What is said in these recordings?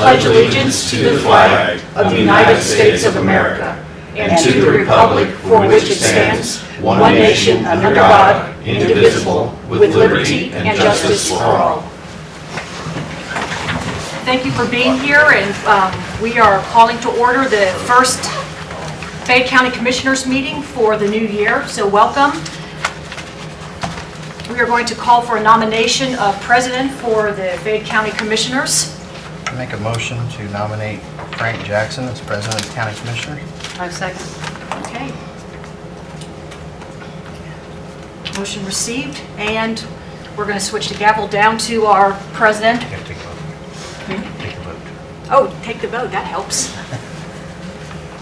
pledge allegiance to the flag of the United States of America and to the republic for which it stands, one nation under God, indivisible, with liberty and justice for all. Thank you for being here, and we are calling to order the first Fayette County Commissioners meeting for the new year, so welcome. We are going to call for a nomination of president for the Fayette County Commissioners. I make a motion to nominate Frank Jackson as president of the County Commissioners. I second. Okay. Motion received, and we're going to switch the gavel down to our president. You gotta take a vote. Take a vote. Oh, take the vote, that helps.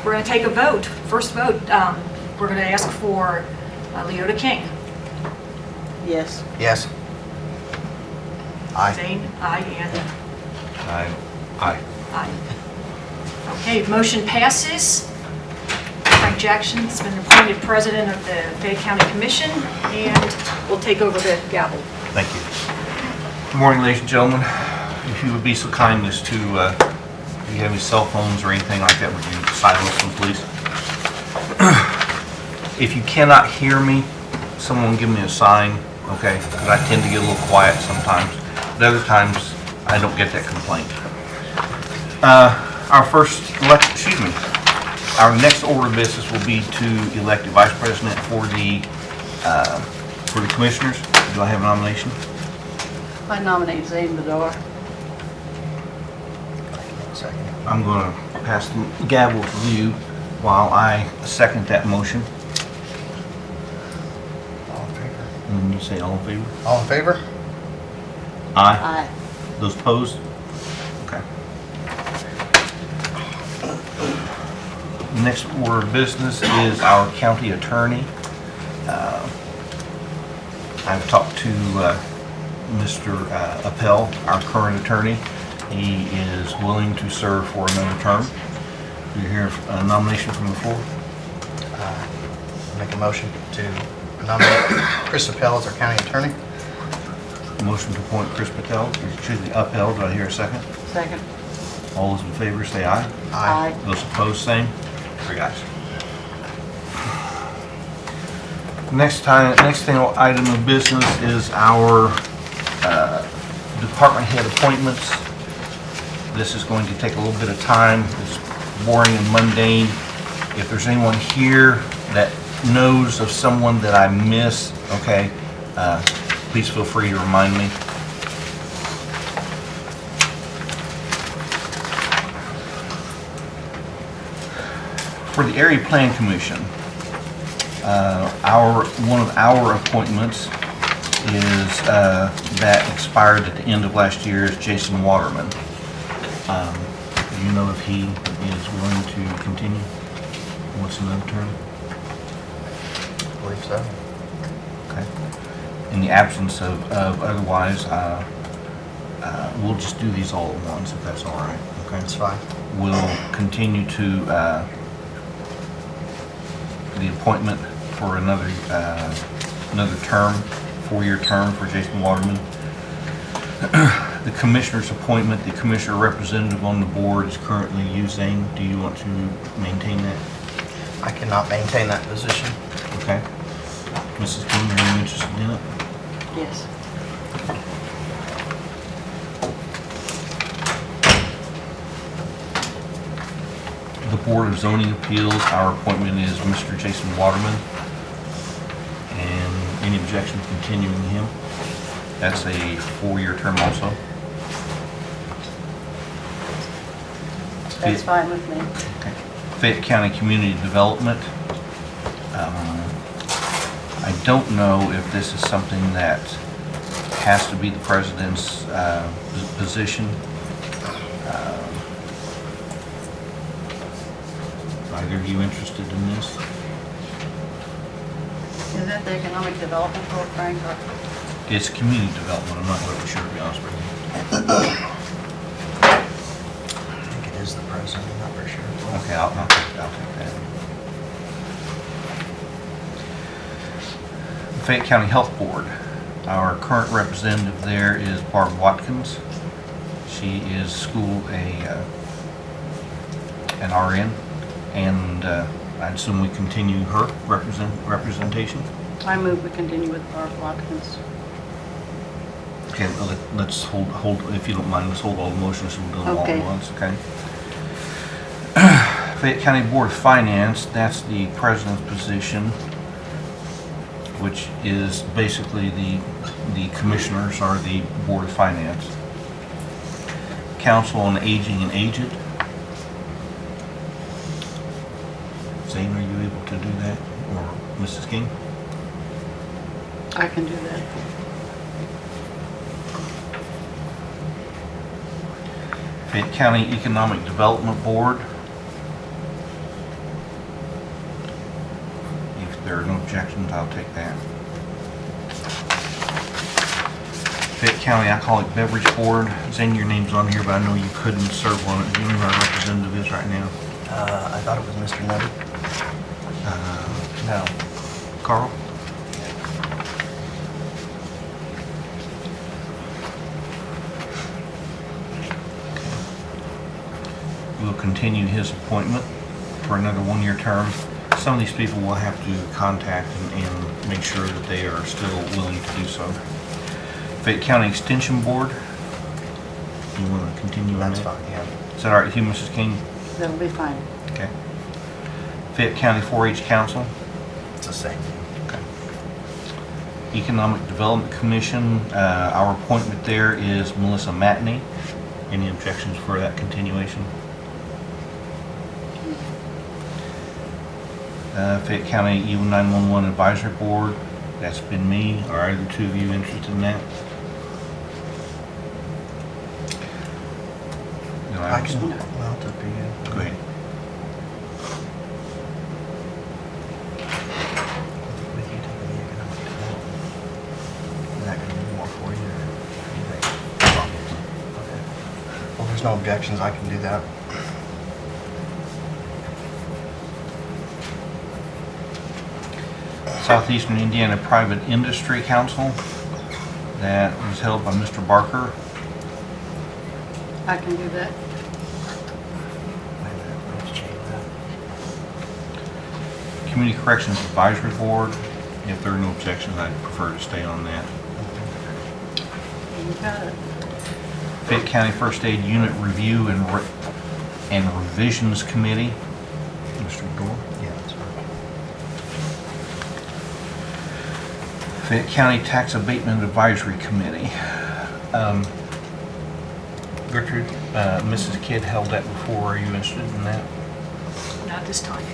We're going to take a vote. First vote, we're going to ask for Leota King. Yes. Yes. Aye. Zane, aye, and Aye. Aye. aye. Okay, motion passes. Frank Jackson's been appointed president of the Fayette County Commission, and we'll take over the gavel. Thank you. Good morning, ladies and gentlemen. If you would be so kind as to, if you have any cell phones or anything like that, would you silence them, please? If you cannot hear me, someone give me a sign, okay? Because I tend to get a little quiet sometimes, but other times I don't get that complaint. Our next order of business will be to elect a vice president for the commissioners. Do I have a nomination? I nominate Zane Bedar. Second. I'm going to pass the gavel to you while I second that motion. All in favor? And then you say all in favor? All in favor? Aye. Aye. Those opposed? Okay. Next order of business is our county attorney. I've talked to Mr. Appel, our current attorney. He is willing to serve for another term. Do you hear a nomination from the floor? Make a motion to nominate Chris Appel as our county attorney. Motion to appoint Chris Patel, excuse me, Appel. Do I hear a second? Second. All those in favor say aye. Aye. Those opposed, same. Three ayes. Next item of business is our department head appointments. This is going to take a little bit of time. It's boring and mundane. If there's anyone here that knows of someone that I miss, okay, please feel free to remind me. For the Area Plan Commission, one of our appointments is that expired at the end of last year is Jason Waterman. Do you know if he is willing to continue? What's another term? I believe so. Okay. In the absence of otherwise, we'll just do these all at once if that's all right. Okay. That's fine. We'll continue to the appointment for another term, 4-year term for Jason Waterman. The commissioner's appointment, the commissioner representative on the board is currently you, Zane. Do you want to maintain that? I cannot maintain that position. Okay. Mrs. King, are you interested in it? Yes. The Board of Zoning Appeals, our appointment is Mr. Jason Waterman. And any objection to continuing him? That's a 4-year term also. That's fine with me. Okay. Fayette County Community Development. I don't know if this is something that has to be the president's position. Are either of you interested in this? Is that the economic development board, Frank? Or- It's community development. I'm not really sure, to be honest with you. I think it is the president, I'm not for sure. Okay, I'll take that. Fayette County Health Board. Our current representative there is Barb Watkins. She is an RN, and I assume we continue her representation. I move we continue with Barb Watkins. Okay, well, let's hold, if you don't mind, let's hold all the motions and we'll do them all Okay. at once, okay? Fayette County Board of Finance, that's the president's position, which is basically the commissioners are the Board of Finance. Council on Aging and Aged. Zane, are you able to do that, or Mrs. King? I can do that. Fayette County Economic Development Board. If there are no objections, I'll take that. Fayette County Alcoholic Beverage Board. Zane, your name's on here, but I know you couldn't serve on it. Do you know who our representative is right now? I thought it was Mr. Nutty. No. Carl? We'll continue his appointment for another one-year term. Some of these people will have to contact and make sure that they are still willing to do so. Fayette County Extension Board. You want to continue on That's that? fine, yeah. Is that all right with you, Mrs. King? That'll be fine. Okay. Fayette County 4-H Council. It's the same thing. Economic Development Commission, our appointment there is Melissa Matney. Any objections for that continuation? Fayette County E911 Advisory Board, that's been me. Are either two of you interested in that? No, I can, well, it's up to you. Go ahead. With you taking the economic development, is that gonna be more for you, or you think? Okay. Well, there's no objections, I can do that. Southeastern Indiana Private Industry Council, that was held by Mr. Barker. I can do that. Wait a minute, let's change that. Community Corrections Advisory Board, if there are no objections, I'd prefer to stay on that. You got it. Fayette County First Aid Unit Review and Revisions Committee, Mr. Dorr. Yeah, that's fine. Fayette County Tax Abatement Advisory Committee. Gertrude, Mrs. Kidd held that before. Are you interested in that? Not this time.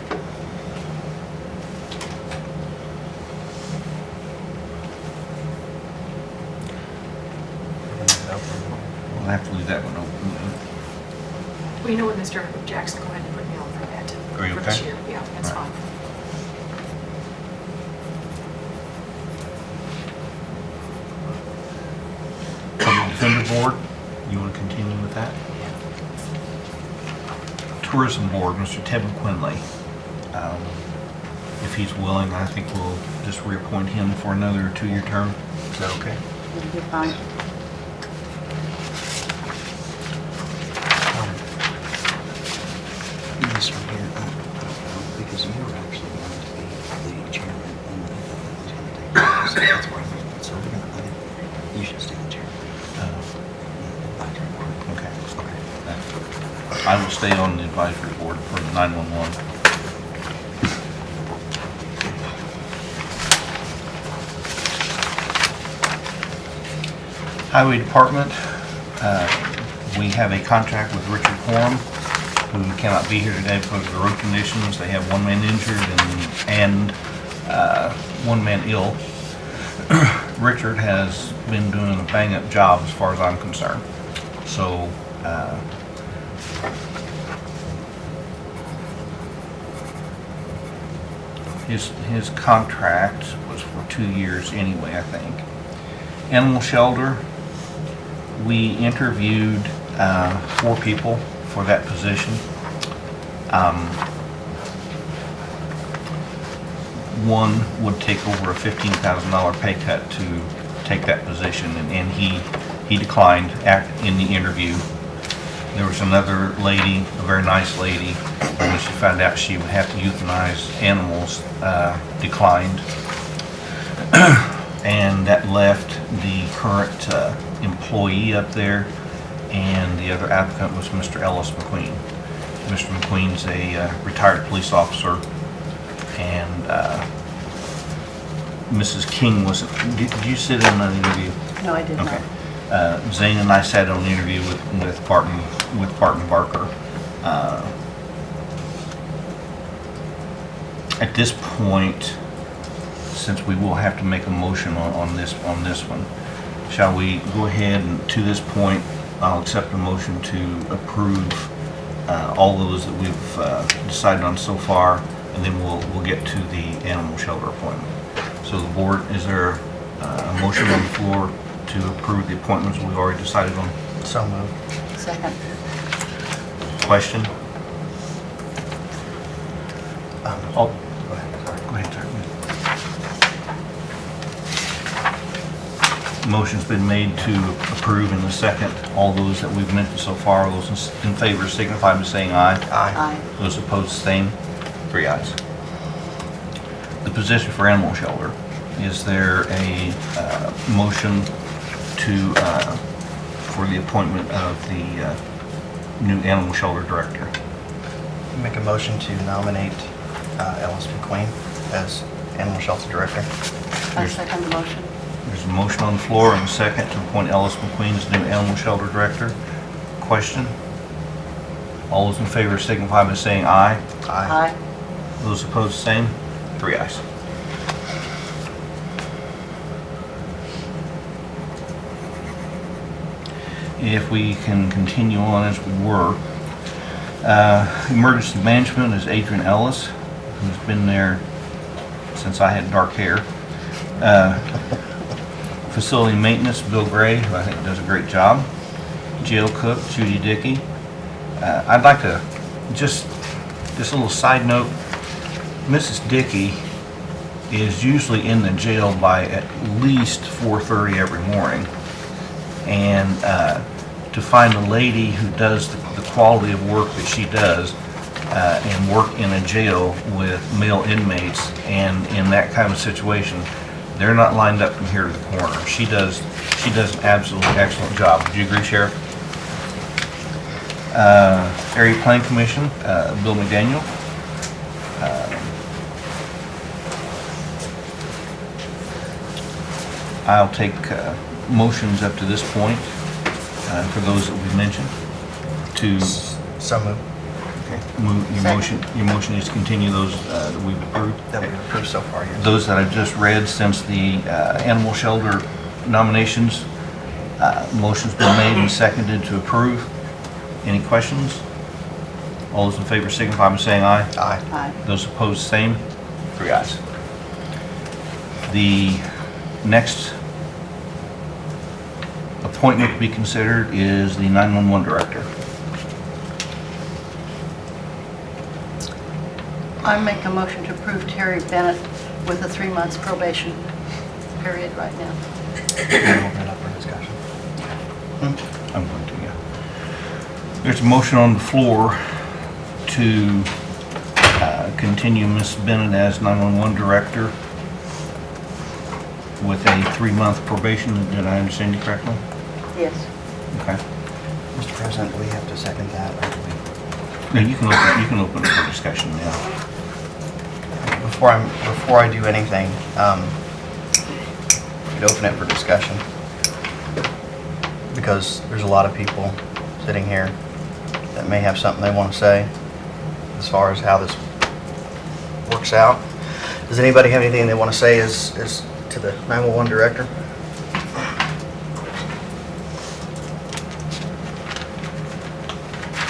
We'll have to leave that one open. Well, you know what, Mr. Jackson, go ahead and put me on for that. Are you For this okay? year, yeah, that's All right. fine. Public Defender Board, you want to continue with that? Tourism Board, Mr. Tevin Quinley. If he's willing, I think we'll just reappoint him for another 2-year term. Is that okay? It'll be fine. This right here, because you were actually going to be the chairman, and I thought that was going to take place, so that's why I moved it. So we're going to, I think you should stay the chairman. Advisory board. Okay. I will stay on the advisory board for 911. Highway Department, we have a contract with Richard Quorum, who cannot be here today because of the road conditions. They have one man injured and one man ill. Richard has been doing a bang-up job as far as I'm concerned. So, his contract was for 2 years anyway, I think. Animal shelter, we interviewed 4 people for that position. One would take over a $15,000 pay cut to take that position, and he declined in the interview. There was another lady, a very nice lady, and when she found out she would have to euthanize animals, declined. And that left the current employee up there, and the other applicant was Mr. Ellis McQueen. Mr. McQueen's a retired police officer, and Mrs. King was, did you sit in an interview? No, I did not. Okay. Zane and I sat on an interview with Barton Barker. At this point, since we will have to make a motion on this one, shall we go ahead and, to this point, I'll accept a motion to approve all those that we've decided on so far, and then we'll get to the animal shelter appointment. So the board, is there a motion on the floor to approve the appointments we've already decided on? So moved. Second. Question? Go ahead, sorry. Go ahead, sir. Motion's been made to approve in the second. All those that we've mentioned so far, those in favor signify by saying aye. Aye. Aye. Those opposed, same. 3 ayes. The position for animal shelter, is there a motion to, for the appointment of the new animal shelter director? Make a motion to nominate Ellis McQueen as animal shelter director. I second the motion. There's a motion on the floor and a second to appoint Ellis McQueen as new animal shelter director. Question? All those in favor signify by saying aye. Aye. Those opposed, same. 3 ayes. If we can continue on as we were. Emergency management is Adrian Ellis, who's been there since I had dark hair. Facility maintenance, Bill Gray, who I think does a great job. Jail cook, Judy Dickey. I'd like to, just a little side note, Mrs. Dickey is usually in the jail by at least 4:30 every morning. And to find a lady who does the quality of work that she does and work in a jail with male inmates, and in that kind of situation, they're not lined up from here to the corner. She does an absolutely excellent job. Would you agree, Sheriff? Area Plan Commission, Bill McDaniel. I'll take motions up to this point for those that we mentioned to So moved. your motion is to continue those that we've approved. That we've approved so far, yes. Those that I've just read since the animal shelter nominations, motion's been made and seconded to approve. Any questions? All those in favor signify by saying aye. Aye. Aye. Those opposed, same. 3 ayes. The next appointment to be considered is the 911 director. I make a motion to approve Terry Bennett with a 3 months probation period right now. Can we open it up for discussion? I'm going to, yeah. There's a motion on the floor to continue Ms. Bennett as 911 director with a 3-month probation. Did I understand you correctly? Yes. Okay. Mr. President, do we have to second that, or do we? Now, you can open it for discussion now. Before I do anything, we'd open it for discussion. Because there's a lot of people sitting here that may have something they want to say as far as how this works out. Does anybody have anything they want to say as to the 911 director?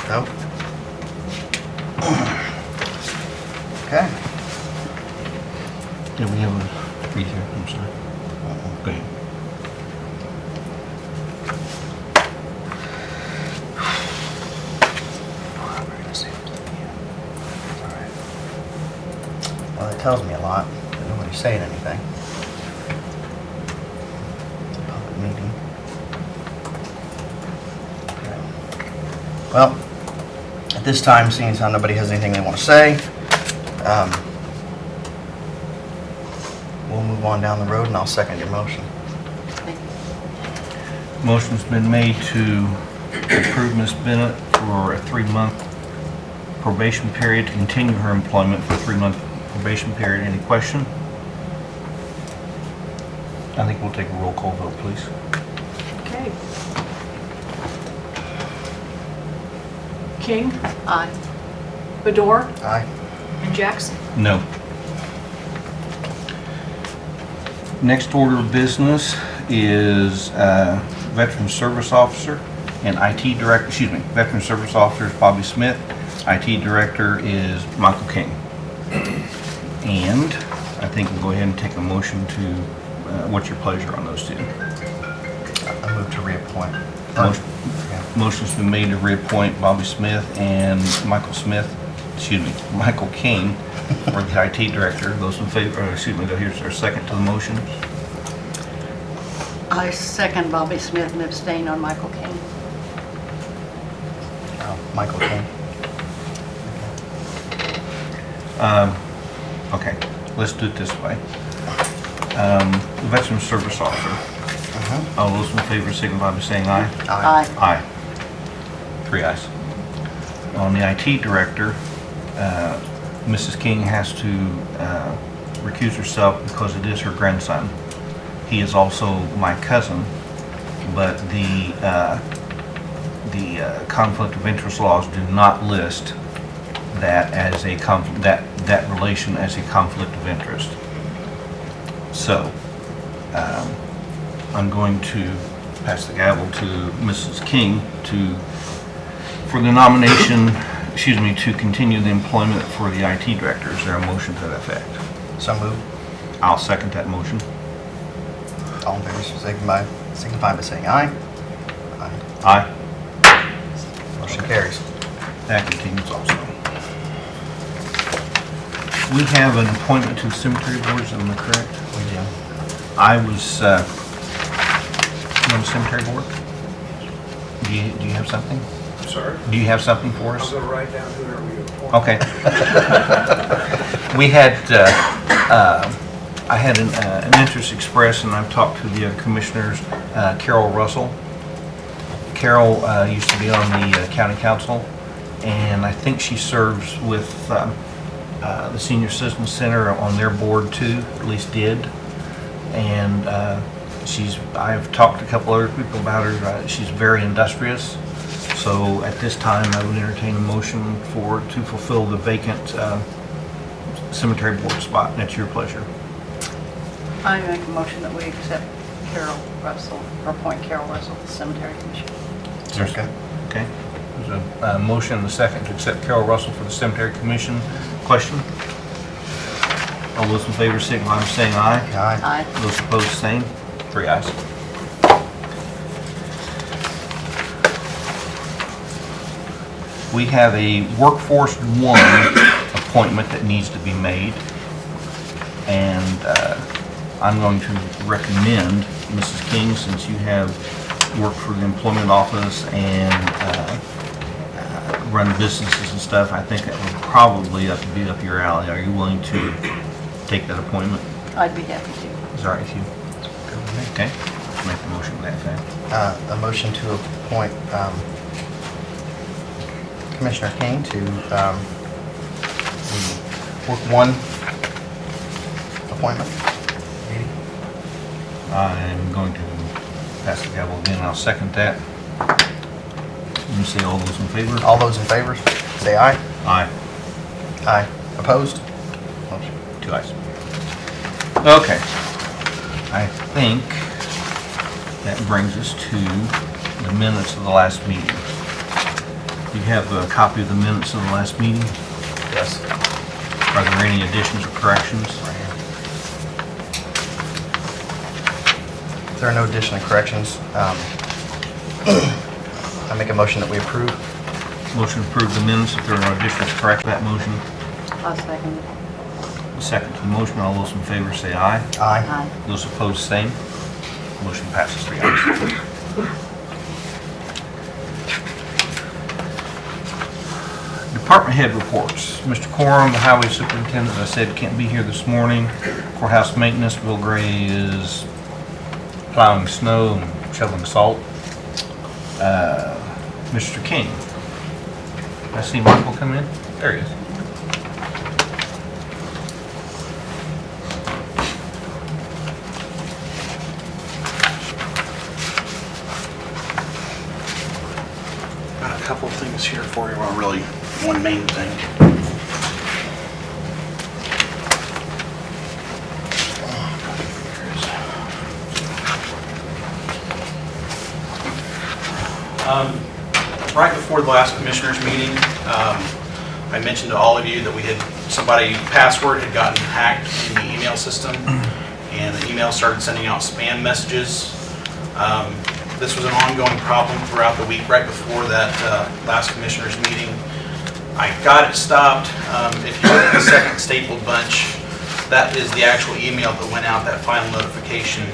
No? Okay. Yeah, we have a read here, I'm sorry. Go ahead. Well, it tells me a lot, but nobody's saying anything. It's a public meeting. Okay. Well, at this time, seeing as how nobody has anything they want to say, we'll move on down the road, and I'll second your motion. Motion's been made to approve Ms. Bennett for a 3-month probation period to continue her employment for a 3-month probation period. Any question? I think we'll take a roll call vote, please. Okay. King, Aye. Bedore, Aye. and Jackson. No. Next order of business is Veteran Service Officer and IT Director, Veteran Service Officer is Bobby Smith, IT Director is Michael King. And I think we'll go ahead and take a motion to, what's your pleasure on those two? I move to reappoint. Motion- Yeah. Motion's been made to reappoint Bobby Smith and Michael King for the IT Director. Those in favor, here's our second to the motion. I second Bobby Smith and abstain on Michael King. Michael King. Okay, let's do it this way. The Veteran Service Officer, all those in favor signify by saying aye. Aye. Aye. 3 ayes. On the IT Director, Mrs. King has to recuse herself because it is her grandson. He is also my cousin, but the conflict of interest laws do not list that as a that relation as a conflict of interest. So, I'm going to pass the gavel to Mrs. King for the nomination, to continue the employment for the IT Director. Is there a motion to that effect? So moved. I'll second that motion. All in favor, signify by saying aye. Aye. Aye. Motion carries. That continues also. We have an appointment to the cemetery boards, am I correct? We do. I was on the cemetery board. Do you have something? Sorry? Do you have something for us? I'm going to write down whoever you appoint. Okay. We had, I had an interest expressed, and I've talked to the other commissioners, Carol Russell. Carol used to be on the county council, and I think she serves with the Senior Citizen Center on their board too, at least did. And I've talked to a couple other people about her. She's very industrious. So at this time, I would entertain a motion to fulfill the vacant cemetery board spot. And that's your pleasure. I make a motion that we accept Carol Russell, or appoint Carol Russell to the Cemetery Commission. Okay. Okay. There's a motion and a second to accept Carol Russell for the cemetery commission. Question? All those in favor signify by saying aye. Aye. Aye. Those opposed, same. 3 ayes. We have a Workforce 1 appointment that needs to be made, and I'm going to recommend Mrs. King, since you have worked for the employment office and run businesses and stuff, I think that would probably be up your alley. Are you willing to take that appointment? I'd be happy to. Is that all right with you? Okay, let's make the motion to that effect. A motion to appoint Commissioner King to the Work 1 appointment. I'm going to pass the gavel again, I'll second that. Let me say all those in favor. All those in favor, say aye. Aye. Aye. Opposed? Motion. 2 ayes. Okay. I think that brings us to the minutes of the last meeting. You have a copy of the minutes of the last meeting? Yes. Are there any additions or corrections? Right here. If there are no additional corrections, I make a motion that we approve. Motion to approve the minutes. If there are no additions, correct that motion. I'll second it. Second to the motion. All those in favor say aye. Aye. Aye. Those opposed, same. Motion passes 3 ayes. Department head reports. Mr. Corum, the highway superintendent, as I said, can't be here this morning. Courthouse maintenance, Bill Gray is plowing snow and shoveling salt. Mr. King. I see Michael come in. There he is. Got a couple of things here for you, well, really, one main thing. Right before the last commissioners meeting, I mentioned to all of you that we had, somebody's password had gotten hacked in the email system, and the email started sending out spam messages. This was an ongoing problem throughout the week right before that last commissioners meeting. I got it stopped. If you look at the second stapled bunch, that is the actual email that went out, that final notification.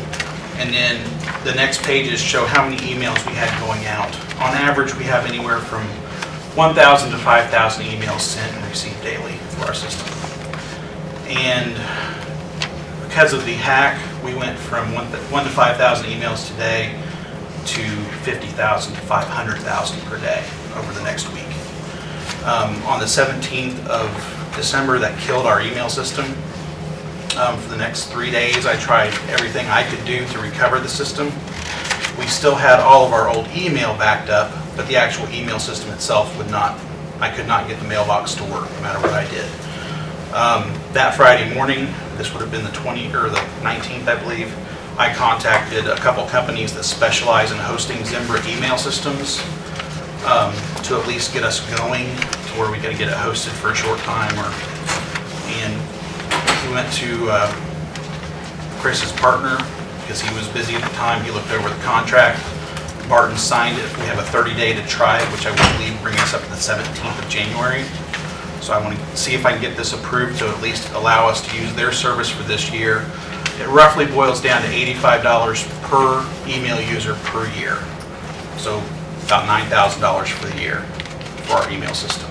And then the next pages show how many emails we had going out. On average, we have anywhere from 1,000 to 5,000 emails sent and received daily through our system. And because of the hack, we went from 1 to 5,000 emails today to 50,000 to 500,000 per day over the next week. On the 17th of December, that killed our email system. For the next 3 days, I tried everything I could do to recover the system. We still had all of our old email backed up, but the actual email system itself would not, I could not get the mailbox to work no matter what I did. That Friday morning, this would have been the 20th or the 19th, I believe, I contacted a couple companies that specialize in hosting Zimbra email systems to at least get us going to where we could get it hosted for a short time. And we went to Chris's partner because he was busy at the time. He looked over the contract. Barton signed it. We have a 30-day to try it, which I would believe brings us up to the 17th of January. So I want to see if I can get this approved to at least allow us to use their service for this year. It roughly boils down to $85 per email user per year. So about $9,000 for the year for our email system.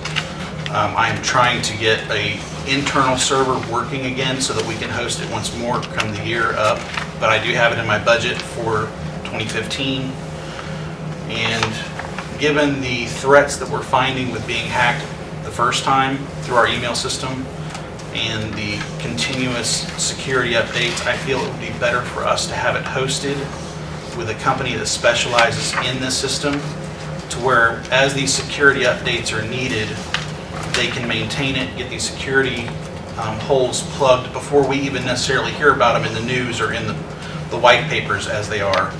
I am trying to get an internal server working again so that we can host it once more come the year up. But I do have it in my budget for 2015. And given the threats that we're finding with being hacked the first time through our email system and the continuous security updates, I feel it would be better for us to have it hosted with a company that specializes in this system, to where as these security updates are needed, they can maintain it, get these security holes plugged before we even necessarily hear about them in the news or in the white papers as they are.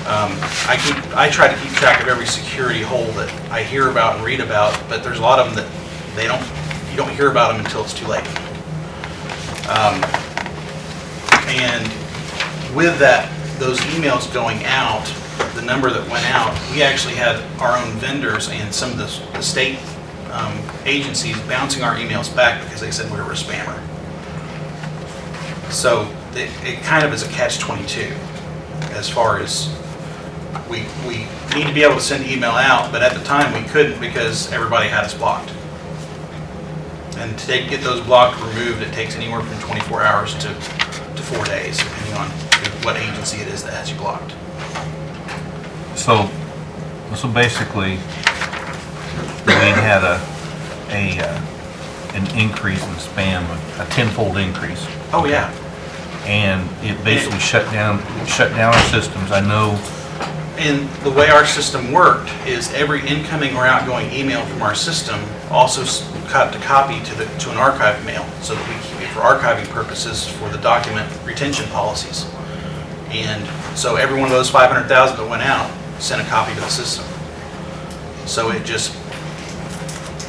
I try to keep track of every security hole that I hear about and read about, but there's a lot of them that you don't hear about them until it's too late. And with that, those emails going out, the number that went out, we actually had our own vendors and some of the state agencies bouncing our emails back because they said we were a spammer. So it kind of is a catch-22 as far as we need to be able to send email out, but at the time we couldn't because everybody had us blocked. And to get those blocked removed, it takes anywhere from 24 hours to 4 days, depending on what agency it is that has you blocked. So basically, we had an increase in spam, a tenfold increase. Oh, yeah. And it basically shut down our systems. I know. And the way our system worked is every incoming or outgoing email from our system also cut to copy to an archive mail so that we keep it for archiving purposes for the document retention policies. And so every one of those 500,000 that went out sent a copy to the system. So it just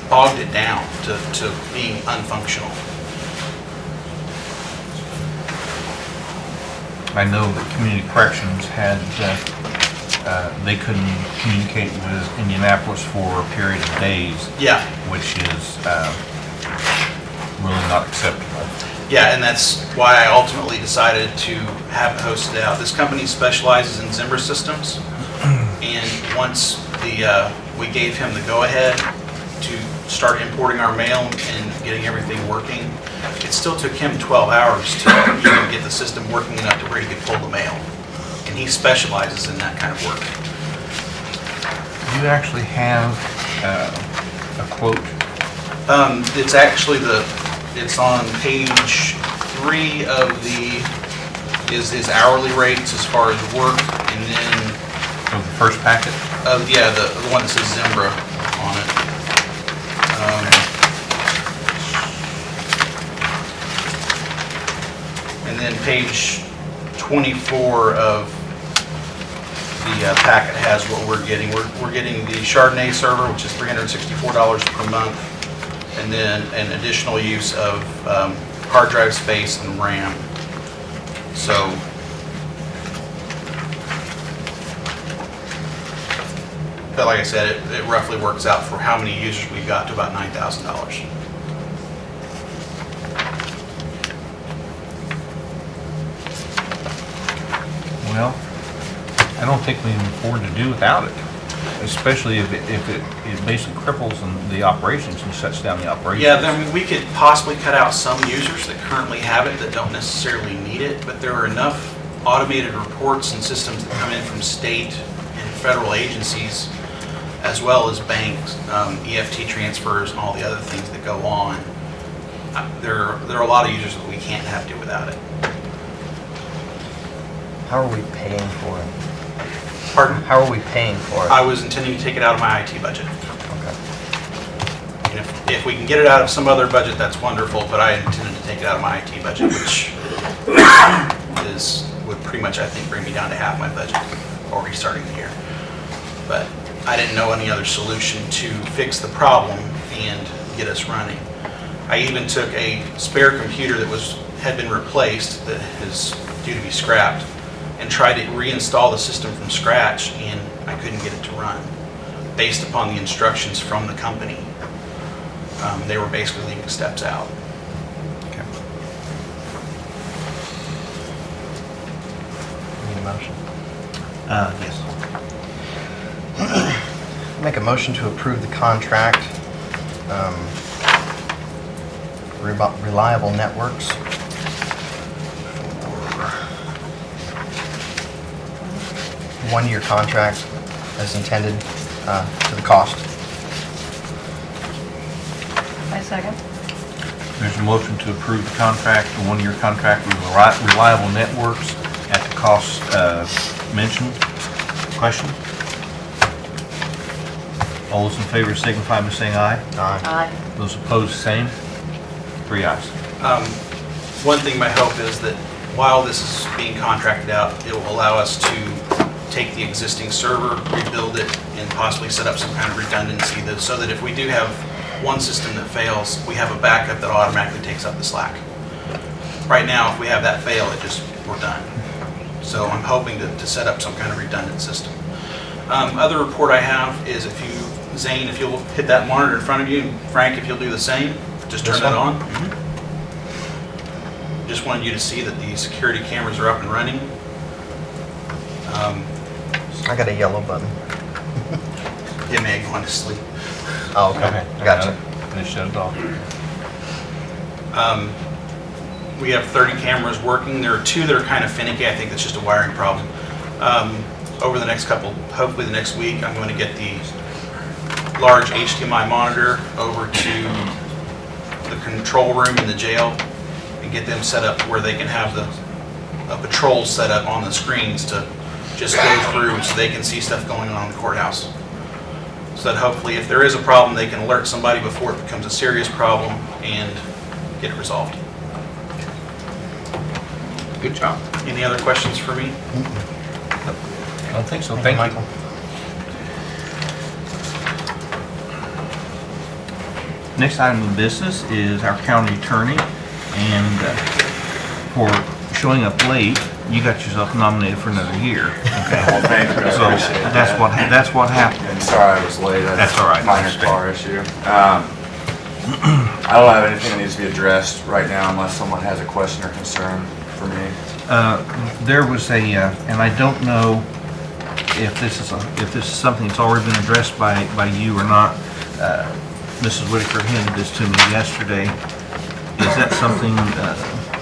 bogged it down to being unfunctional. I know that Community Corrections had, they couldn't communicate with Indianapolis for a period of days. Yeah. Which is really not acceptable. Yeah, and that's why I ultimately decided to have it hosted out. This company specializes in Zimbra systems, and once we gave him the go-ahead to start importing our mail and getting everything working. It still took him 12 hours to even get the system working enough to where he could pull the mail. And he specializes in that kind of work. Do you actually have a quote? It's actually it's on page 3 of is his hourly rates as far as work, and then, Of the first packet? yeah, the one that says Zimbra on it. And then page 24 of the packet has what we're getting. We're getting the Chardonnay server, which is $364 per month, and then an additional use of hard drive space and RAM. So, but like I said, it roughly works out for how many users we got to about $9,000. Well, I don't think we can afford to do without it, especially if it basically cripples the operations and shuts down the operations. Yeah, I mean, we could possibly cut out some users that currently have it that don't necessarily need it, but there are enough automated reports and systems that come in from state and federal agencies, as well as banks, EFT transfers, and all the other things that go on. There are a lot of users that we can't have to do without it. How are we paying for it? Pardon? How are we paying for it? I was intending to take it out of my IT budget. Okay. And if we can get it out of some other budget, that's wonderful, but I intended to take it out of my IT budget, which would pretty much, I think, bring me down to half my budget, already starting the year. But I didn't know any other solution to fix the problem and get us running. I even took a spare computer that had been replaced, that is due to be scrapped, and tried to reinstall the system from scratch, and I couldn't get it to run based upon the instructions from the company. They were basically leaving steps out. Okay. Need a motion? Yes. Make a motion to approve the contract, Reliable Networks. One-year contract as intended to the cost. I second. There's a motion to approve the contract, the one-year contract with Reliable Networks at the cost mentioned. Question? All those in favor signify by saying aye. Aye. Those opposed, same. 3 ayes. One thing my hope is that while this is being contracted out, it will allow us to take the existing server, rebuild it, and possibly set up some kind of redundancy so that if we do have one system that fails, we have a backup that automatically takes up the slack. Right now, if we have that fail, we're done. So I'm hoping to set up some kind of redundant system. Other report I have is Zane, if you'll hit that monitor in front of you, and Frank, if you'll do the same, just turn This that one? on. Just wanted you to see that the security cameras are up and running. I got a yellow button. It may have gone to sleep. Oh, okay. Gotcha. And it shut it off. We have 30 cameras working. There are 2 that are kind of finicky. I think that's just a wiring problem. Over the next hopefully the next week, I'm going to get the large HDMI monitor over to the control room in the jail and get them set up where they can have a patrol set up on the screens to just go through so they can see stuff going on in the courthouse. So that hopefully if there is a problem, they can alert somebody before it becomes a serious problem and get it resolved. Good job. Any other questions for me? I don't think so. Thank you. Michael. Next item of business is our county attorney, and for showing up late, you got yourself nominated for another year. Okay. Well, thank you. I So appreciate that. that's what happened. And sorry I was late. That's all right. Minor car issue. I don't have anything that needs to be addressed right now unless someone has a question or concern for me. There was and I don't know if this is something that's already been addressed by you or not. Mrs. Whitaker handed this to me yesterday. Is that something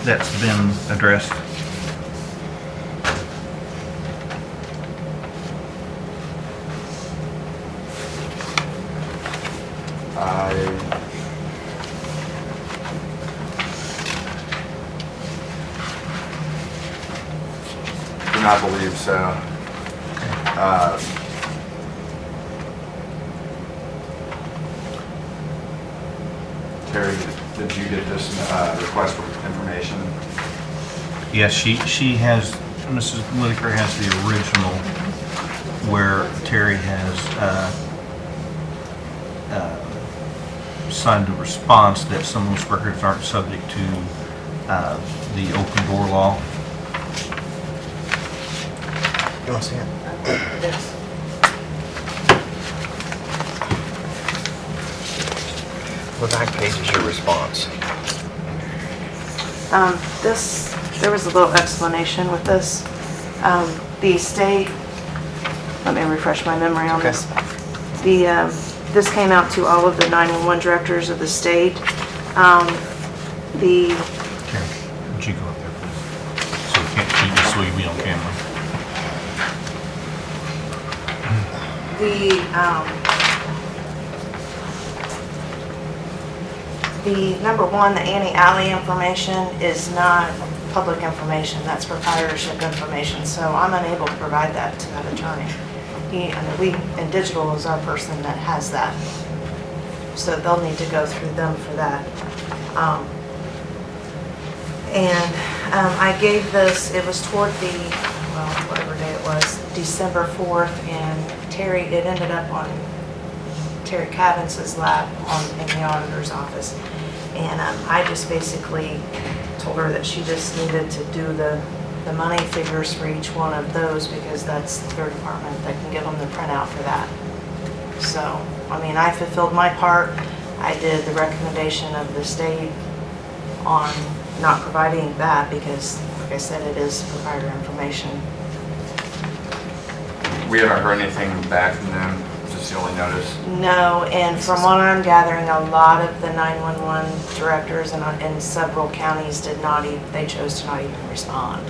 that's been addressed? I do not believe so. Terry, did you get this request for information? Yes, she has, Mrs. Whitaker has the original where Terry has signed a response that some of those records aren't subject to the open door law. You want to see it? The back page is your response. There was a little explanation with this. The state, let me refresh my memory on Okay. this. This came out to all of the 911 directors of the state. The Terry, would you go up there, please? So we can't see you, so you'll be on camera. The number one, the Annie Alley information is not public information, that's proprietorship information, so I'm unable to provide that to that attorney. And digital is our person that has that, so they'll need to go through them for that. I gave this, it was toward the, well, whatever day it was, December 4th, and Terry, it ended up on Terry Cavance's lap in the auditor's office. And I just basically told her that she just needed to do the money figures for each one of those, because that's their department that can give them the printout for that. So, I mean, I fulfilled my part. I did the recommendation of the state on not providing that because, like I said, it is proprietary information. We haven't heard anything back from them, just the only notice. No, and from what I'm gathering, a lot of the 911 directors in several counties did not even, they chose to not even respond.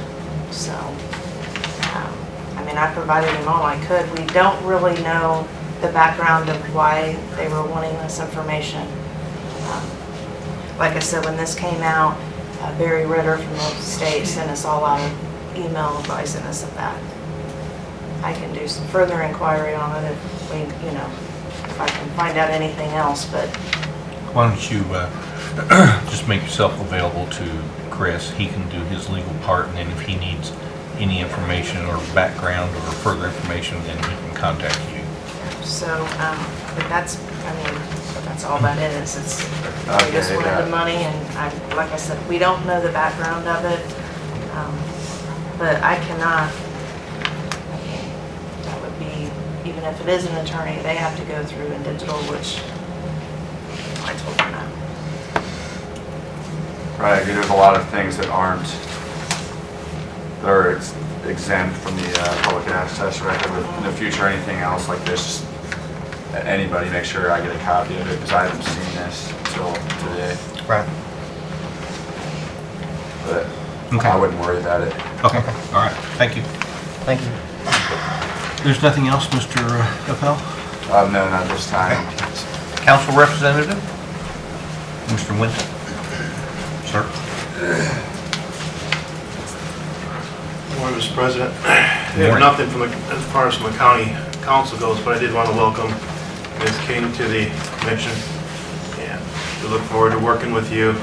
So, I mean, I provided them all I could. We don't really know the background of why they were wanting this information. Like I said, when this came out, Barry Ritter from the state sent us all out an email advising us of that. I can do some further inquiry on it if we, if I can find out anything else, but Why don't you just make yourself available to Chris? He can do his legal part, and then if he needs any information or background or further information, then he can contact you. so, but that's, I mean, that's all that is. It's, they just Okay, wanted yeah. the money, and like I said, we don't know the background of it, but I cannot, I mean, that would be, even if it is an attorney, they have to go through in digital, which I told them that. Right, there's a lot of things that aren't, that are exempt from the public access record. But in the future, anything else like this, just anybody make sure I get a copy of it, because I haven't seen this until today. Right. But Okay. I wouldn't worry about it. Okay, all right, thank you. Thank you. There's nothing else, Mr. Appel? No, not this time. Council representative? Mr. Winton? Sir? Morning, Mr. President. We have Morning. nothing from as far as from the county council goes, but I did want to welcome Ms. King to the commission, and we look forward to working with you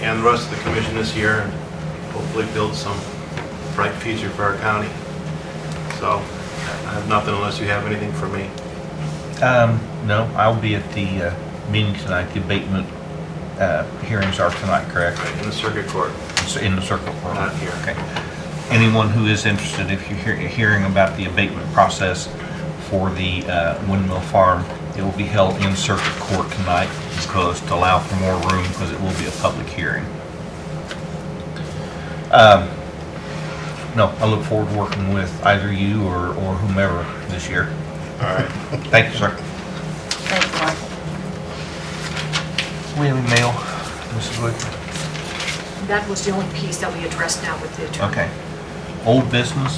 and the rest of the commission this year, and hopefully build some bright future for our county. So I have nothing unless you have anything for me. No, I'll be at the meeting tonight. The abatement hearings are tonight, correct? In the circuit court. It's in the circle court. Not here. Okay. Anyone who is interested, if you're hearing about the abatement process for the Windmill Farm, it will be held in circuit court tonight because to allow for more room, because it will be a public hearing. No, I look forward to working with either you or whomever this year. All right. Thank you, sir. Thank you, Michael. We have a mail, Mrs. Wood. That was the only piece that we addressed now with the attorney. Okay. Old business.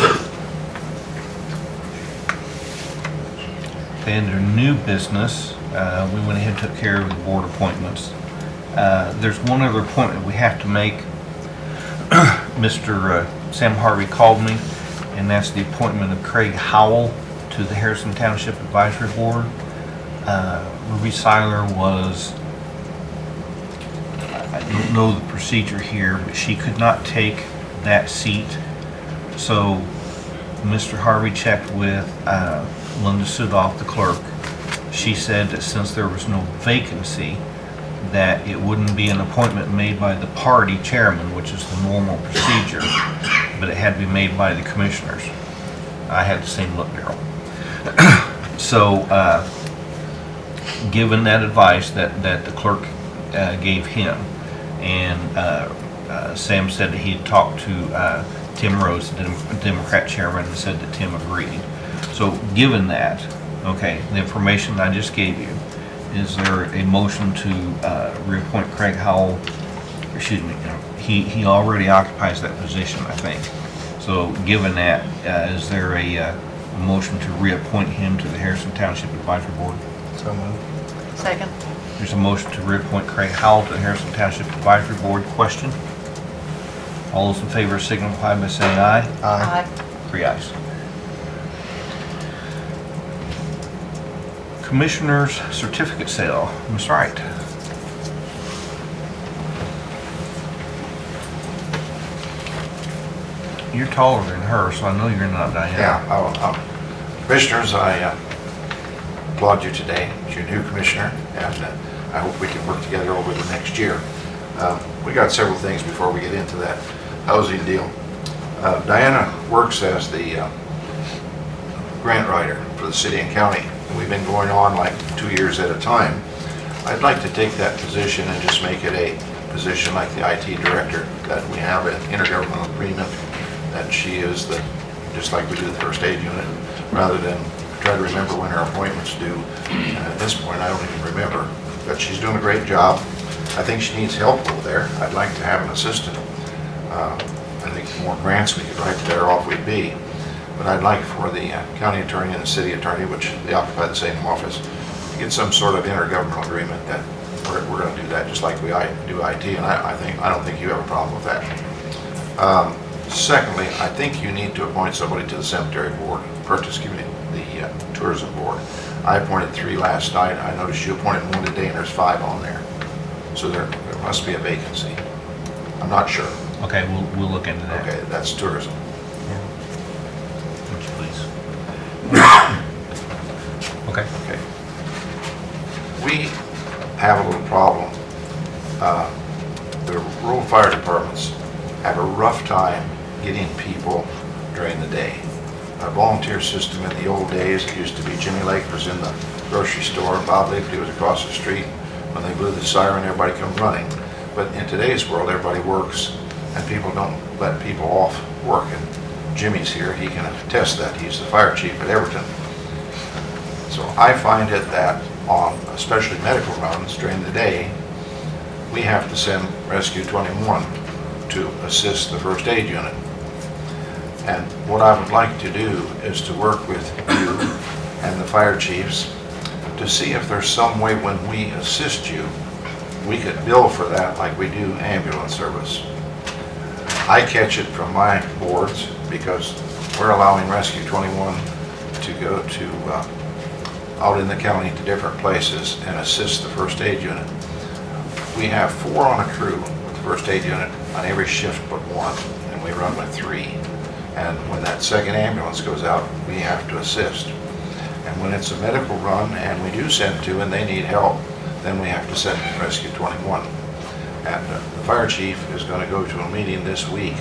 And under new business, we went ahead and took care of the board appointments. There's one other appointment we have to make. Mr. Sam Harvey called me, and that's the appointment of Craig Howell to the Harrison Township Advisory Board. Ruby Seiler was, I don't know the procedure here, but she could not take that seat. So Mr. Harvey checked with Linda Sudoff, the clerk. She said that since there was no vacancy, that it wouldn't be an appointment made by the party chairman, which is the normal procedure, but it had to be made by the commissioners. I had the same look, Darrell. So, given that advice that the clerk gave him, and Sam said that he had talked to Tim Rose, the Democrat chairman, and said that Tim agreed. So, given that, okay, the information I just gave you, is there a motion to reappoint Craig Howell? Excuse me, he already occupies that position, I think. So given that, is there a motion to reappoint him to the Harrison Township Advisory Board? So moved. Second. There's a motion to reappoint Craig Howell to the Harrison Township Advisory Board. Question? All those in favor signify by saying aye. Aye. 3 ayes. Commissioner's certificate sale. Ms. Wright. You're taller than her, so I know you're not Diane. Yeah, commissioners, I applaud you today as your new commissioner, and I hope we can work together over the next year. We got several things before we get into that housing deal. Diana works as the grant writer for the city and county. We've been going on like 2 years at a time. I'd like to take that position and just make it a position like the IT director, that we have an intergovernmental agreement that she is the, just like we do the first aid unit, rather than try to remember when her appointment's due. At this point, I don't even remember, but she's doing a great job. I think she needs help over there. I'd like to have an assistant. I think the more grants we could write, the better off we'd be. But I'd like for the county attorney and the city attorney, which they occupy the same office, to get some sort of intergovernmental agreement that we're going to do that just like we do IT, and I don't think you have a problem with that. Secondly, I think you need to appoint somebody to the cemetery board, the tourism board. I appointed 3 last night. I noticed you appointed 1 today, and there's 5 on there. So there must be a vacancy. I'm not sure. Okay, we'll look into that. Okay, that's tourism. Would you please? Okay. Okay. We have a little problem. The rural fire departments have a rough time getting people during the day. A volunteer system in the old days, it used to be Jimmy Lake was in the grocery store, Bob Liberty was across the street. When they blew the siren, everybody comes running. But in today's world, everybody works, and people don't let people off work. And Jimmy's here, he can attest that. He's the fire chief at Everton. So I find it that on especially medical runs during the day, we have to send Rescue 21 to assist the first aid unit. And what I would like to do is to work with you and the fire chiefs to see if there's some way when we assist you, we could bill for that like we do ambulance service. I catch it from my boards because we're allowing Rescue 21 to go to out in the county to different places and assist the first aid unit. We have 4 on a crew with the first aid unit on every shift but 1, and we run with 3. And when that second ambulance goes out, we have to assist. And when it's a medical run and we do send 2 and they need help, then we have to send Rescue 21. And the fire chief is going to go to a meeting this week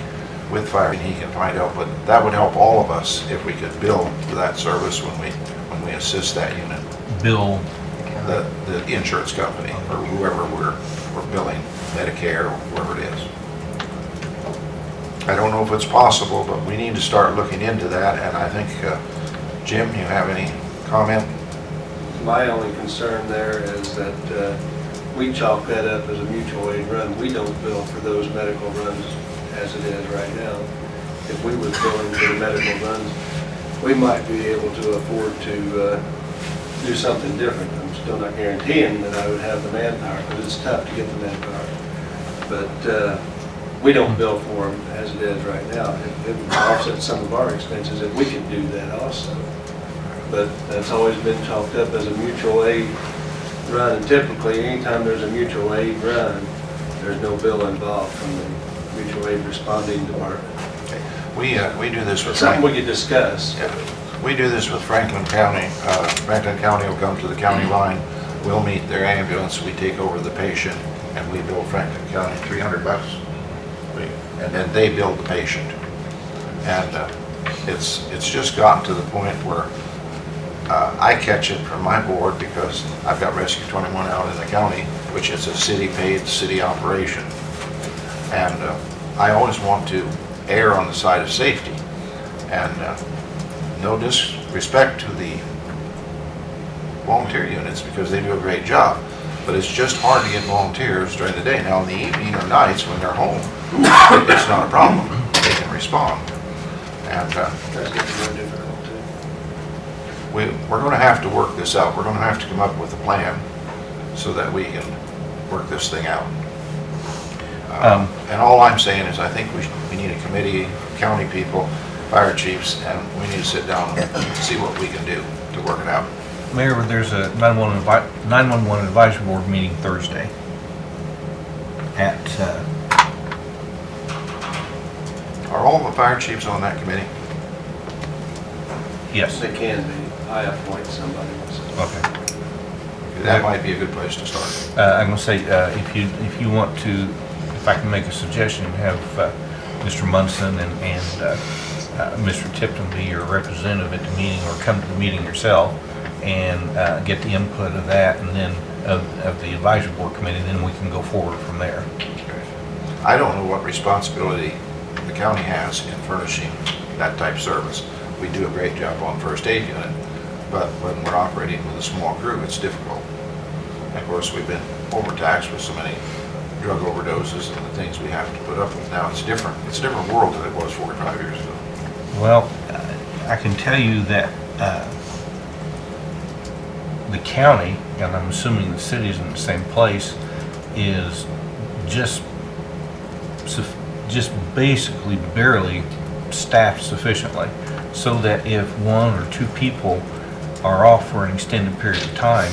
with fire, and he can find out, but that would help all of us if we could bill for that service when we assist that unit. Bill. The insurance company or whoever we're billing, Medicare or whoever it is. I don't know if it's possible, but we need to start looking into that, and I think, Jim, you have any comment? My only concern there is that we chalk that up as a mutual aid run. We don't bill for those medical runs as it is right now. If we was billing for the medical runs, we might be able to afford to do something different. I'm still not guaranteeing that I would have the manpower, because it's tough to get the manpower. But we don't bill for them as it is right now. It would offset some of our expenses if we could do that also. But that's always been chalked up as a mutual aid run, and typically, anytime there's a mutual aid run, there's no bill involved from the mutual aid responding department. We do this with Something Franklin. we could discuss. Yeah, we do this with Franklin County. Franklin County will come to the county line, we'll meet their ambulance, we take over the patient, and we bill Franklin County $300. And then they bill the patient. And it's just gotten to the point where I catch it from my board because I've got Rescue 21 out in the county, which is a city-paid, city operation. And I always want to err on the side of safety. And no disrespect to the volunteer units because they do a great job, but it's just hard to get volunteers during the day. Now in the evening or nights when they're home, it's not a problem. They can respond. And That's getting more difficult too. we're going to have to work this out. We're going to have to come up with a plan so that we can work this thing out. And all I'm saying is I think we need a committee, county people, fire chiefs, and we need to sit down and see what we can do to work it out. Mayor, there's a 911 advisory board meeting Thursday at, Are all the fire chiefs on that committee? yes. They can be. I appoint somebody. Okay. That might be a good place to start. I'm going to say, if you want to, if I can make a suggestion, have Mr. Munson and Mr. Tipton be your representative at the meeting, or come to the meeting yourself and get the input of that, and then of the advisory board committee, then we can go forward from there. I don't know what responsibility the county has in furnishing that type of service. We do a great job on first aid unit, but when we're operating with a small crew, it's difficult. And of course, we've been overtaxed with so many drug overdoses and the things we have to put up with. Now it's different. It's a different world than it was 45 years ago. Well, I can tell you that the county, and I'm assuming the city's in the same place, is just basically barely staffed sufficiently, so that if one or two people are off for an extended period of time,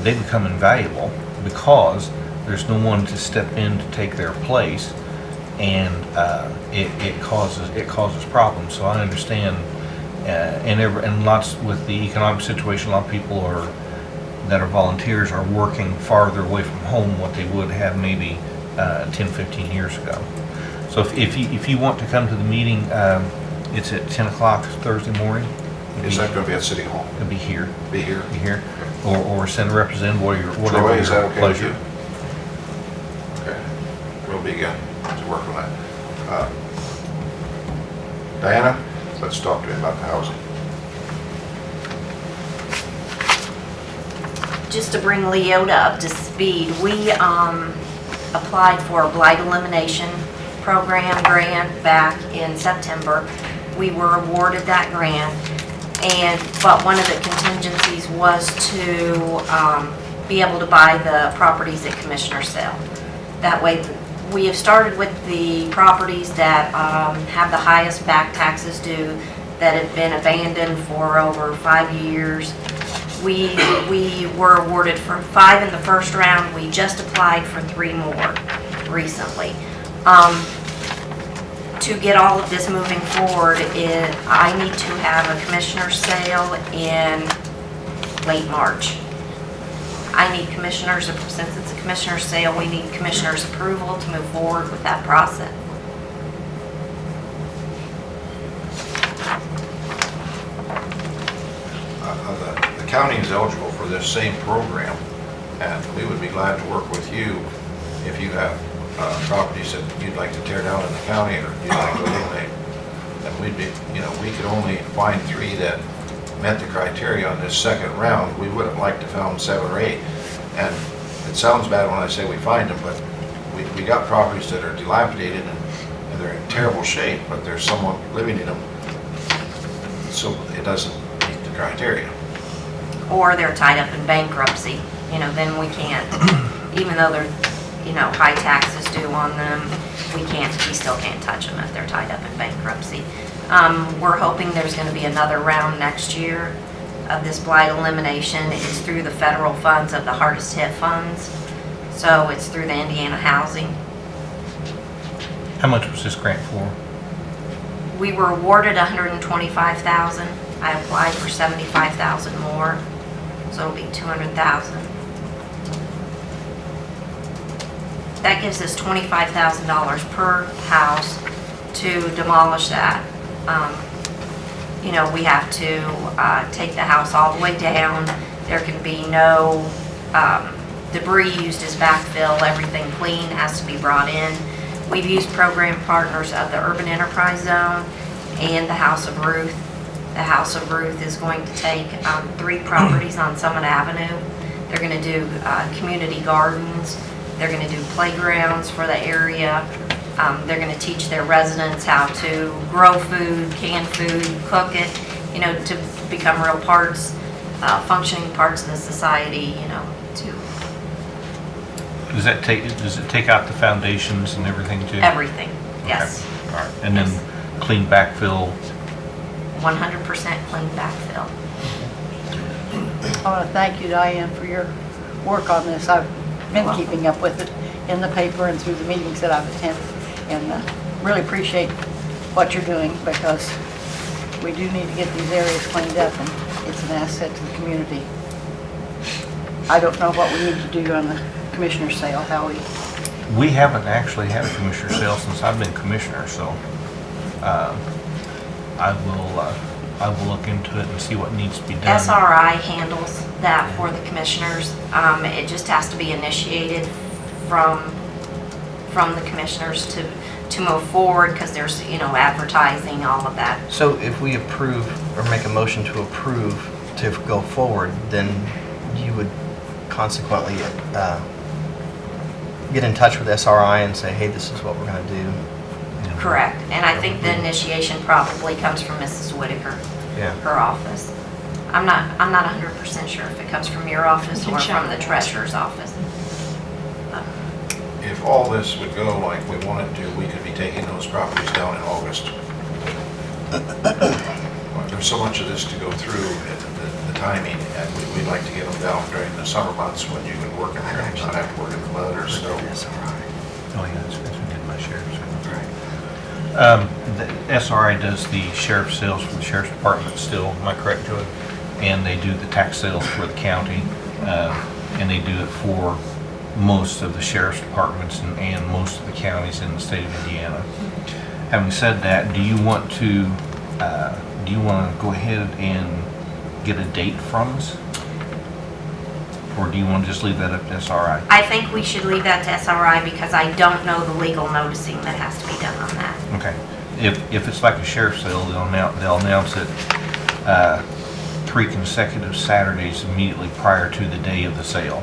they become invaluable because there's no one to step in to take their place, and it causes problems. So I understand, and lots with the economic situation, a lot of people that are volunteers are working farther away from home what they would have maybe 10, 15 years ago. So if you want to come to the meeting, it's at 10 o'clock Thursday morning. Is that going to be at City Hall? It'll be here. Be here? Be here. Or send a representative, whatever Troy, your is that okay with pleasure. you? Okay. We'll begin to work on that. Diana, let's talk to him about the housing. Just to bring Leota up to speed, we applied for a blight elimination program grant back in September. We were awarded that grant, but one of the contingencies was to be able to buy the properties at Commissioner's sale. That way, we have started with the properties that have the highest back taxes due, that have been abandoned for over 5 years. We were awarded for 5 in the first round. We just applied for 3 more recently. To get all of this moving forward, I need to have a commissioner's sale in late March. I need commissioners, since it's a commissioner's sale, we need commissioners' approval to move forward with that process. The county is eligible for this same program, and we would be glad to work with you if you have properties that you'd like to tear down in the county or you'd like to eliminate. And we'd be, we could only find 3 that met the criteria on this second round. We would have liked to found 7 or 8. And it sounds bad when I say we find them, but we got properties that are dilapidated and they're in terrible shape, but there's someone living in them, so it doesn't meet the criteria. Or they're tied up in bankruptcy, then we can't, even though they're, high taxes due on them, we still can't touch them if they're tied up in bankruptcy. We're hoping there's gonna be another round next year of this blight elimination. It's through the federal funds of the hardest hit funds. So it's through the Indiana Housing. How much was this grant for? We were awarded $125,000. I applied for $75,000 more, so it'll be $200,000. That gives us $25,000 per house to demolish that. We have to take the house all the way down. There can be no debris used as backfill. Everything clean has to be brought in. We've used program partners of the Urban Enterprise Zone and the House of Ruth. The House of Ruth is going to take 3 properties on Summit Avenue. They're going to do community gardens. They're going to do playgrounds for the area. They're going to teach their residents how to grow food, can food, cook it, to become real parts, functioning parts of the society, to Does it take out the foundations and everything too? everything, yes. Okay. All right. And then clean backfill? 100% clean backfill. I want to thank you, Diane, for your work on this. I've been keeping up with it in the paper and through the meetings that I've attended, and really appreciate what you're doing, because we do need to get these areas cleaned up, and it's an asset to the community. I don't know what we need to do on the commissioner's sale, how We haven't actually had a commissioner sale since I've been commissioner, so I will look into it and see what needs to be done. SRI handles that for the commissioners. It just has to be initiated from the commissioners to move forward, because there's, advertising, all of that. So if we approve or make a motion to approve to go forward, then you would consequently get in touch with SRI and say, hey, this is what we're going to do. Correct. And I think the initiation probably comes from Mrs. Whitaker, Yeah. her office. I'm not 100% sure if it comes from your office You can or check from the that. treasurer's office. If all this would go like we want it to, we could be taking those properties down in August. There's so much of this to go through, the timing, and we'd like to get them down during the summer months when you can work in there and not have to work in the mud or snow. Oh, yeah, that's what we did my sheriff's. The SRI does the sheriff's sales for the sheriff's department still, am I correct, Joey? And they do the tax sales for the county, and they do it for most of the sheriff's departments and most of the counties in the state of Indiana. Having said that, do you want to go ahead and get a date from us? Or do you want to just leave that up to SRI? I think we should leave that to SRI, because I don't know the legal noticing that has to be done on that. Okay. If it's like a sheriff's sale, they'll announce it 3 consecutive Saturdays immediately prior to the day of the sale.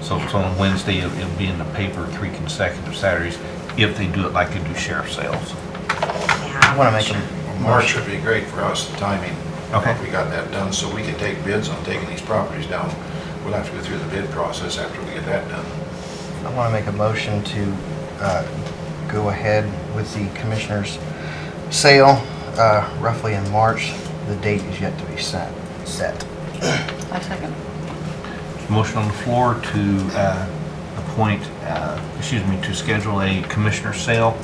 So if it's on Wednesday, it'll be in the paper 3 consecutive Saturdays if they do it like they do sheriff sales. I want to make a March would be great for us, the timing. Okay. If we got that done, so we can take bids on taking these properties down. We'll have to go through the bid process after we get that done. I want to make a motion to go ahead with the commissioner's sale roughly in March. The date is yet to be set. I second. Motion on the floor to to schedule a commissioner sale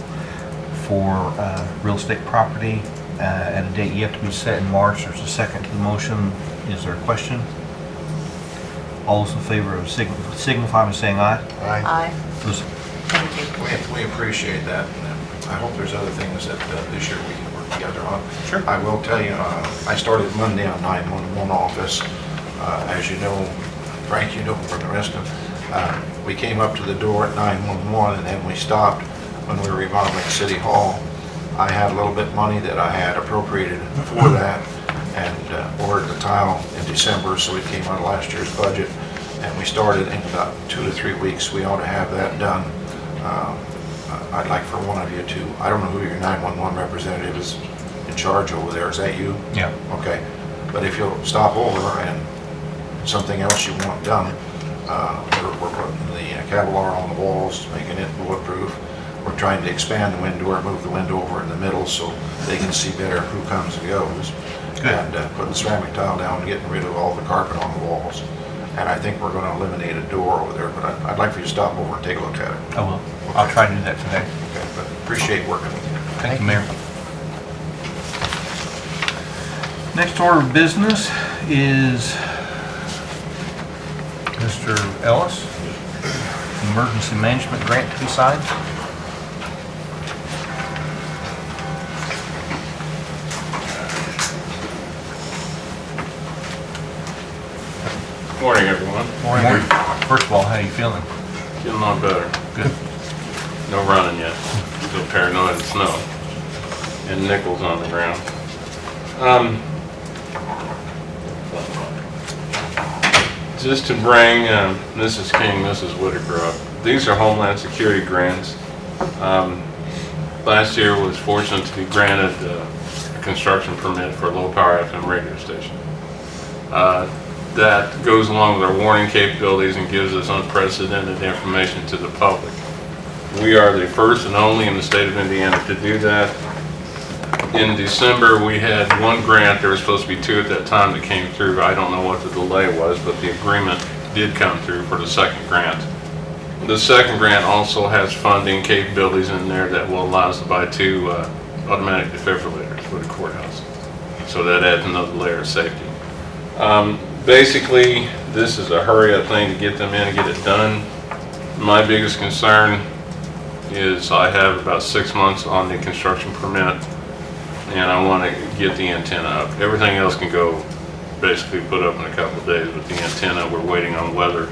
for real estate property at a date yet to be set in March. There's a second to the motion. Is there a question? All those in favor of signify by saying aye. Aye. Those- Thank you. We appreciate that, and I hope there's other things that this year we can work together on. Sure. I will tell you, I started Monday on 911 office. As you know, Frank, you know from the rest of them, we came up to the door at 911, and then we stopped when we were remodeling City Hall. I had a little bit of money that I had appropriated for that, and ordered the tile in December, so it came out of last year's budget. and we started in about 2 to 3 weeks. We ought to have that done. I'd like for one of you to, I don't know who your 911 representative is in charge over there. Is that you? Yeah. Okay. But if you'll stop over and something else you want done, we're putting the Kevlar on the walls, making it bulletproof. We're trying to expand the window or move the window over in the middle so they can see better who comes and goes. Good. And putting ceramic tile down, getting rid of all the carpet on the walls. And I think we're going to eliminate a door over there, but I'd like for you to stop over and take a look at it. I will. I'll try to do that today. Okay, but appreciate working with you. Thank you, Mayor. Next order of business is Mr. Ellis, emergency management grant to be signed. Morning, everyone. Morning. First of all, how are you feeling? Feeling a lot better. Good. No running yet. Still paranoid of snow and nickels on the ground. Just to bring Mrs. King, Mrs. Whitaker up. These are Homeland Security grants. Last year was fortunate to be granted a construction permit for a low-power FM radio station. That goes along with our warning capabilities and gives us unprecedented information to the public. We are the first and only in the state of Indiana to do that. In December, we had one grant. There was supposed to be two at that time that came through. I don't know what the delay was, but the agreement did come through for the second grant. The second grant also has funding capabilities in there that will allow us to buy 2 automatic defibrillators for the courthouse. So that adds another layer of safety. Basically, this is a hurry-up thing to get them in and get it done. My biggest concern is I have about 6 months on the construction permit, and I want to get the antenna up. Everything else can go basically put up in a couple of days, but the antenna, we're waiting on weather,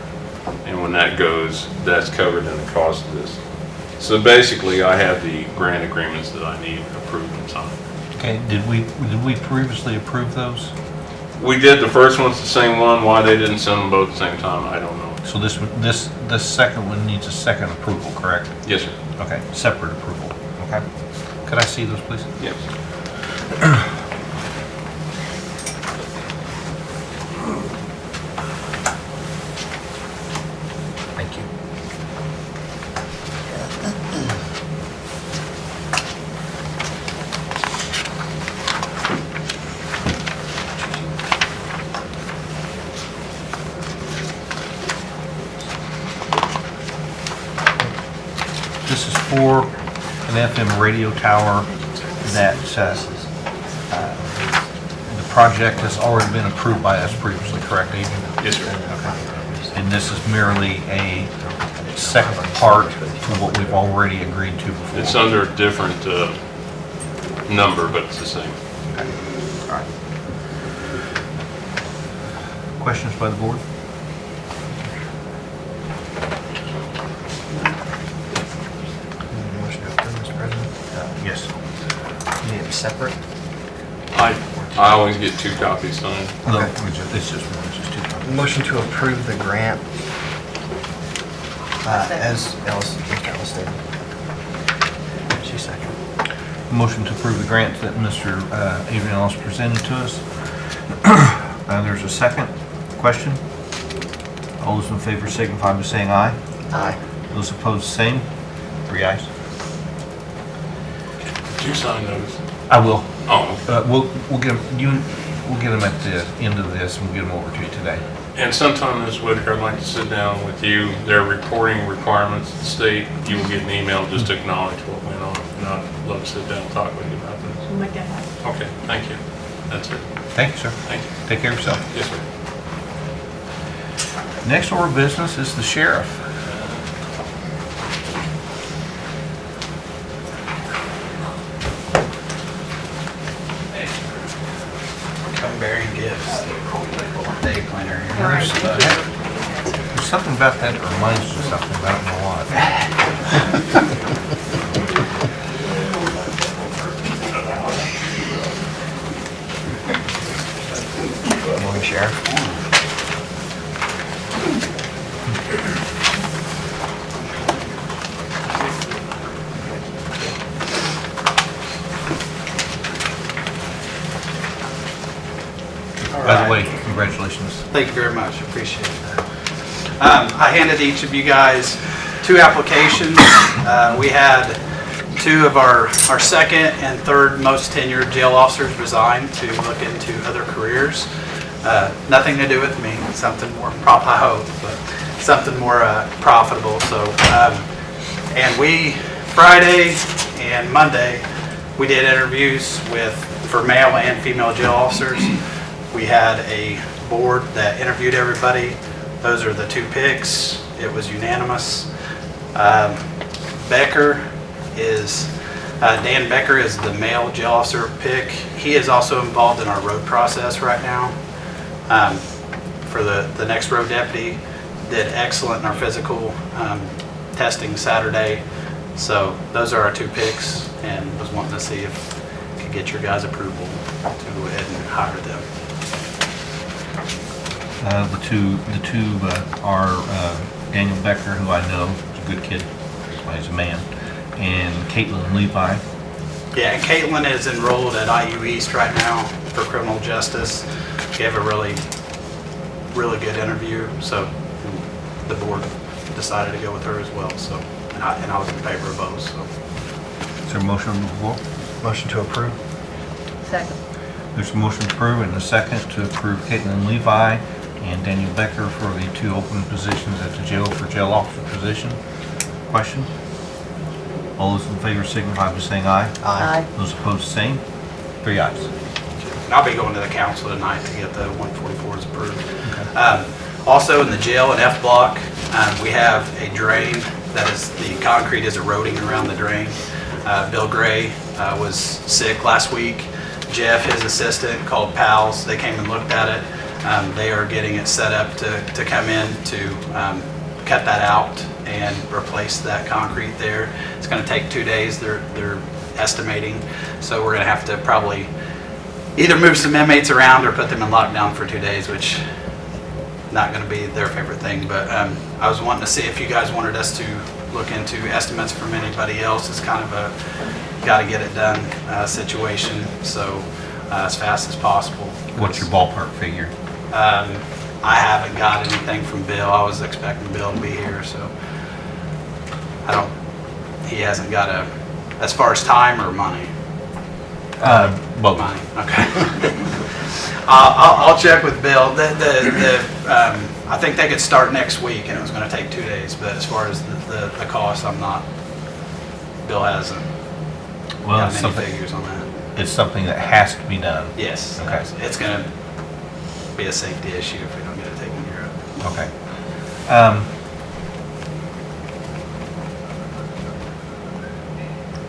and when that goes, that's covered in the cost of this. So basically, I have the grant agreements that I need approved and signed. Okay, did we previously approve those? We did. The first one's the same one. Why they didn't send them both at the same time, I don't know. So this second one needs a second approval, correct? Yes, sir. Okay, separate approval, okay. Could I see those, please? Yes. Thank you. This is for an FM radio tower that the project has already been approved by us previously, correct, Adrian? Yes, sir. Okay. And this is merely a second part to what we've already agreed to before. It's under a different number, but it's the same. Okay. All right. Questions by the board? Motion to approve, Mr. President? Yes. You need it separate? I always get 2 copies signed. No, Okay. it's just one, it's just two copies. Motion to approve the grant as Ellis stated. She second. Motion to approve the grant that Mr. Adrian Ellis presented to us. There's a second. Question? All those in favor signify by saying aye. Aye. Those opposed, same. 3 ayes. Did you sign those? I will. Oh. We'll get them at the end of this, and we'll get them over to you today. And sometime this Whitaker, I'd like to sit down with you. Their reporting requirements at the state, you will get an email just to acknowledge what went on. And I'd love to sit down and talk with you about this. We'll make that happen. Okay, thank you. That's it. Thank you, sir. Thank you. Take care of yourself. Yes, sir. Next order of business is the sheriff. Come bearing gifts. Day planner here. There's something about that that reminds you of something, but I don't know what. Morning, Sheriff. Congratulations. Thank you very much, appreciate that. I handed each of you guys 2 applications. We had 2 of our second and third most tenured jail officers resign to look into other careers. Nothing to do with me, something more, I hope, but something more profitable. So, and we, Friday and Monday, we did interviews for male and female jail officers. We had a board that interviewed everybody. Those are the 2 picks. It was unanimous. Dan Becker is the male jail officer pick. He is also involved in our road process right now. For the next road deputy, did excellent in our physical testing Saturday. So those are our 2 picks, and was wanting to see if I could get your guys' approval to go ahead and hire them. The two are Daniel Becker, who I know is a good kid, he's a man, and Caitlin Levi. Yeah, and Caitlin is enrolled at IU East right now for criminal justice. Gave a really good interview, so the board decided to go with her as well. So, and I was in favor of both. So, Is there a motion on the floor? Motion to approve? Second. There's a motion to approve and a second to approve Caitlin Levi and Daniel Becker for the 2 open positions at the jail for jail officer position. Question? All those in favor signify by saying aye. Aye. Those opposed, same. 3 ayes. and I'll be going to the council tonight to get the 144s approved. Also in the jail in F block, we have a drain that is, the concrete is eroding around the drain. Bill Gray was sick last week. Jeff, his assistant, called PALS. They came and looked at it. They are getting it set up to come in to cut that out and replace that concrete there. It's going to take 2 days, they're estimating. So we're going to have to probably either move some inmates around or put them in lockdown for 2 days, which not going to be their favorite thing. But I was wanting to see if you guys wanted us to look into estimates from anybody else. It's kind of a got to get it done situation, so as fast as possible. What's your ballpark figure? I haven't got anything from Bill. I was expecting Bill to be here, so he hasn't got as far as time or money? Both. Money, okay. I'll check with Bill. I think they could start next week, and it was going to take 2 days, but as far as the cost, Bill hasn't got many figures on that. It's something that has to be done. Yes, Okay. it's going to be a safety issue if we don't get it taken care of. Okay.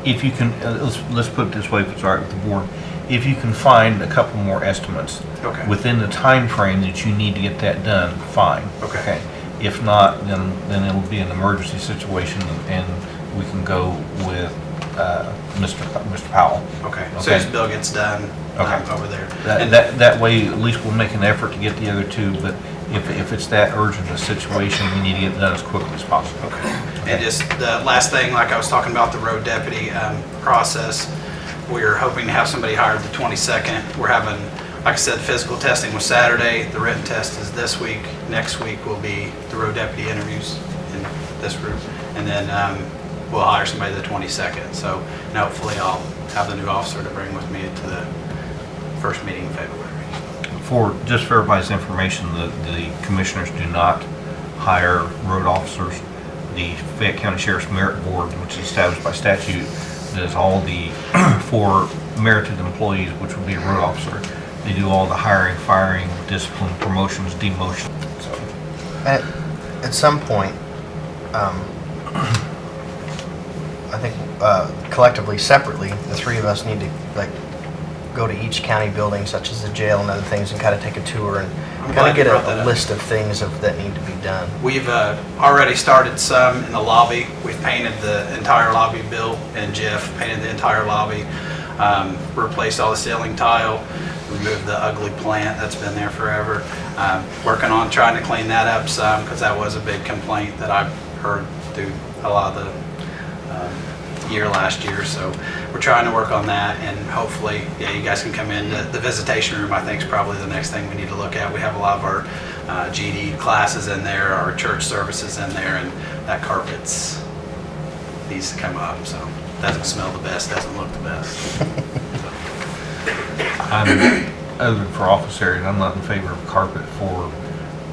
If you can, let's put it this way, if it's all right with the board. If you can find a couple more estimates Okay. within the time frame that you need to get that done, fine. Okay. If not, then it'll be an emergency situation, and we can go with Mr. Powell. Okay, as Okay. soon as Bill gets done Okay. over there. That way, at least we'll make an effort to get the other two, but if it's that urgent a situation, we need to get it done as quickly as possible. Okay. And just the last thing, like I was talking about the road deputy process, we're hoping to have somebody hired the 22nd. We're having, like I said, physical testing was Saturday, the written test is this week. Next week will be the road deputy interviews in this group, and then we'll hire somebody the 22nd. So, and hopefully I'll have the new officer to bring with me to the first meeting in February. Just for everybody's information, the commissioners do not hire road officers. The Fayette County Sheriff's Merit Board, which is established by statute, does all the, for merited employees, which would be a road officer, they do all the hiring, firing, discipline, promotions, demotion. So, At some point, I think collectively, separately, the three of us need to go to each county building, such as the jail and other things, and kind of take a tour and I'm kind glad of get you brought that a up. list of things that need to be done. We've already started some in the lobby. We've painted the entire lobby. Bill and Jeff painted the entire lobby, replaced all the ceiling tile, removed the ugly plant that's been there forever. Working on trying to clean that up some, because that was a big complaint that I've heard through a lot of the year last year, so we're trying to work on that, and hopefully, yeah, you guys can come in. The visitation room, I think, is probably the next thing we need to look at. We have a lot of our GD classes in there, our church services in there, and that carpet's needs to come up, so doesn't smell the best, doesn't look the best. Other than for office areas, I'm not in favor of carpet for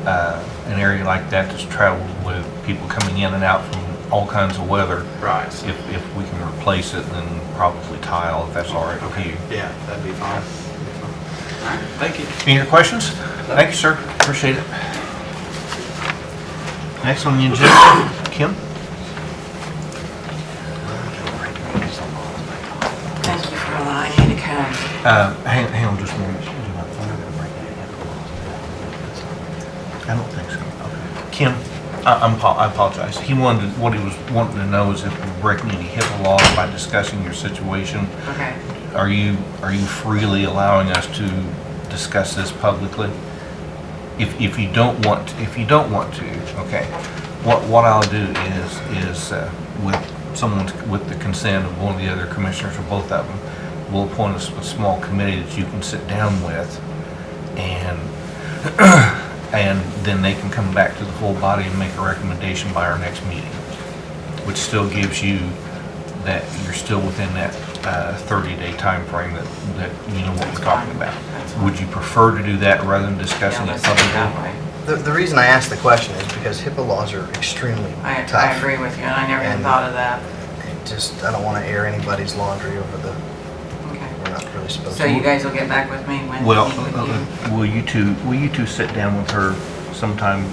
an area like that that's traveled with people coming in and out from all kinds of weather. Right. If we can replace it, then probably tile, if that's all right with you. Yeah, that'd be fine. All right, thank you. Any other questions? Thank you, sir. Appreciate it. Next on the agenda, Kim? Thank you for allowing me to come. Hang on just a moment. I don't think so. Kim, I apologize. What he was wanting to know is if we're breaking any HIPAA laws by discussing your situation. Okay. Are you freely allowing us to discuss this publicly? If you don't want to, okay. What I'll do is with the consent of one of the other commissioners or both of them, we'll appoint a small committee that you can sit down with, and then they can come back to the full body and make a recommendation by our next meeting, which still gives you that you're still within that 30-day time frame that you know what we're talking about. Would you prefer to do that rather than discussing it publicly? The reason I asked the question is because HIPAA laws are extremely tough. I agree with you, and I never even thought of that. I don't want to air anybody's laundry over the, Okay. we're not really supposed to. So you guys will get back with me when we Well, meet with you? will you two sit down with her sometime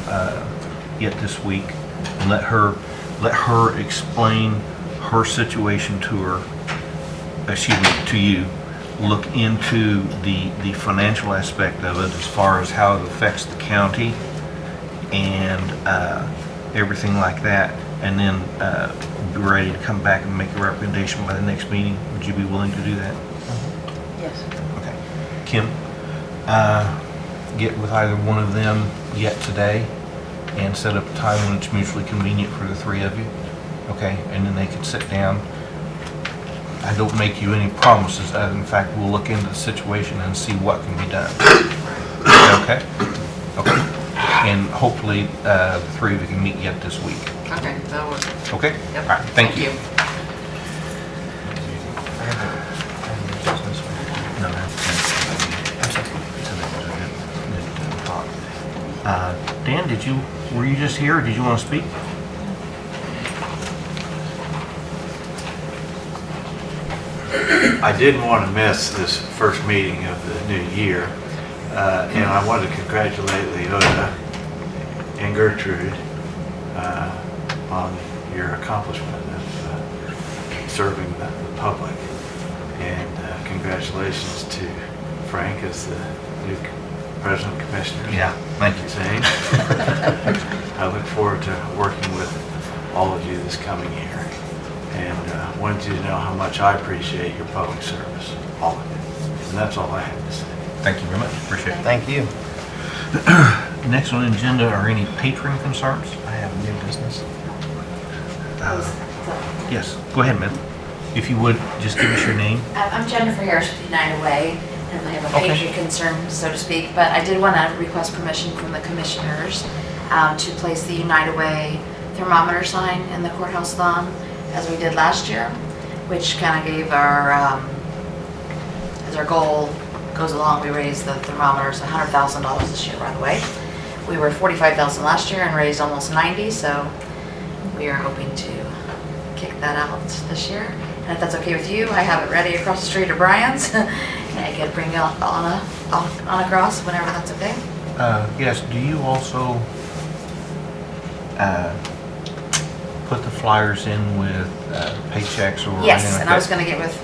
yet this week and let her explain her situation to her, to you, look into the financial aspect of it as far as how it affects the county and everything like that, and then be ready to come back and make a recommendation by the next meeting? Would you be willing to do that? Yes. Okay. Kim, get with either one of them yet today and set up a time when it's mutually convenient for the three of you. Okay, and then they can sit down. I don't make you any promises. In fact, we'll look into the situation and see what can be done. Okay? Okay. And hopefully, the three of you can meet yet this week. Okay, that'll work. Okay? Yep. All right, thank you. No, Dan, were you just here or did you want to speak? I didn't want to miss this first meeting of the new year, and I wanted to congratulate Leota and Gertrude on your accomplishment of serving the public, and congratulations to Frank as the new President Commissioner. Yeah, thank you. Zane. I look forward to working with all of you this coming year, and wanted you to know how much I appreciate your public service, all of it. And that's all I have to say. Thank you very much. Appreciate it. Thank you. Next on the agenda are any patron concerns? I have new business. Yes, go ahead, ma'am. If you would, just give us your name. I'm Jennifer Harris with United Way, and I have a Okay. patron concern, so to speak, but I did want to request permission from the commissioners to place the United Way thermometer sign in the courthouse lawn, as we did last year, which kind of gave our, as our goal goes along, we raised the thermometers $100,000 this year, by the way. We were $45,000 last year and raised almost 90, so we are hoping to kick that out this year. And if that's okay with you, I have it ready across the street at Brian's. And I could bring it on across whenever that's okay. Yes, do you also put the flyers in with paychecks or anything Yes, like and I was that? going to get with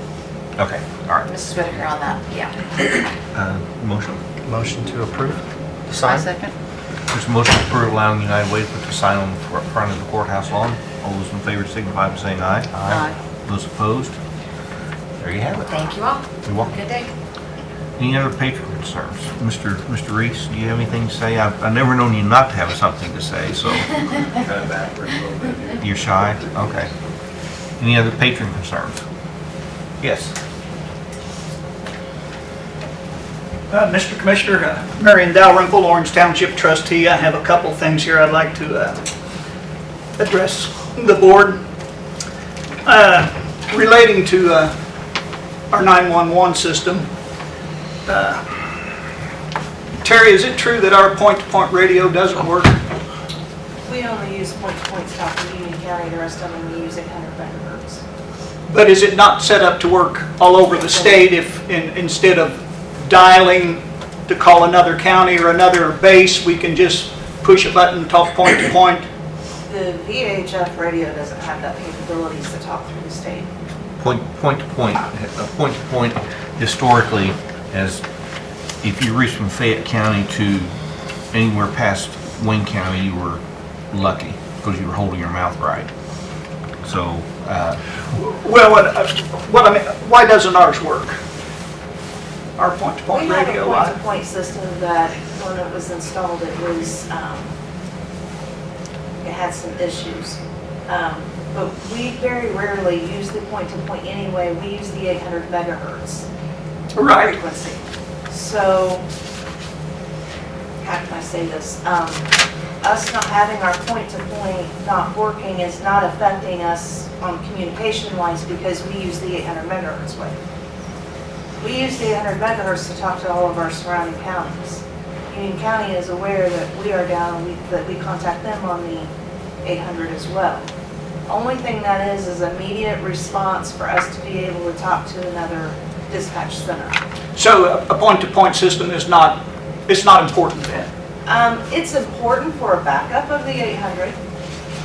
Okay, all right. Mrs. Whitaker on that, yeah. Motion? Motion to approve the I sign? second. There's a motion to approve allowing United Way to put the sign on the front of the courthouse lawn. All those in favor signify by saying aye. Aye. Those opposed? There you have it. Thank you all. You're welcome. Good day. Any other patron concerns? Mr. Reese, do you have anything to say? I've never known you not to have something to say, so Kind of backwards a little bit here. you're shy? Okay. Any other patron concerns? Yes. Mr. Commissioner, Marion Dalrymple, Orange Township trustee. I have a couple things here I'd like to address the board. Relating to our 911 system. Terry, is it true that our point-to-point radio doesn't work? We only use point-to-point stuff in Union County, the rest of them we use 800 megahertz. But is it not set up to work all over the state if instead of dialing to call another county or another base, we can just push a button and talk point to point? The VHF radio doesn't have that capabilities to talk through the state. Point to point historically, as if you reach from Fayette County to anywhere past Wayne County, you were lucky because you were holding your mouth right. So, well, what I mean, why doesn't ours work? Our point-to-point We have a radio. point-to-point system that when it was installed, it was, it had some issues. But we very rarely use the point-to-point anyway. We use the 800 megahertz Right. frequency. So, how can I say this? Us not having our point-to-point not working is not affecting us on communication-wise because we use the 800 megahertz wave. We use the 800 megahertz to talk to all of our surrounding counties. Union County is aware that we are down, that we contact them on the 800 as well. Only thing that is immediate response for us to be able to talk to another dispatch center. So a point-to-point system is not, it's not important then? It's important for a backup of the 800.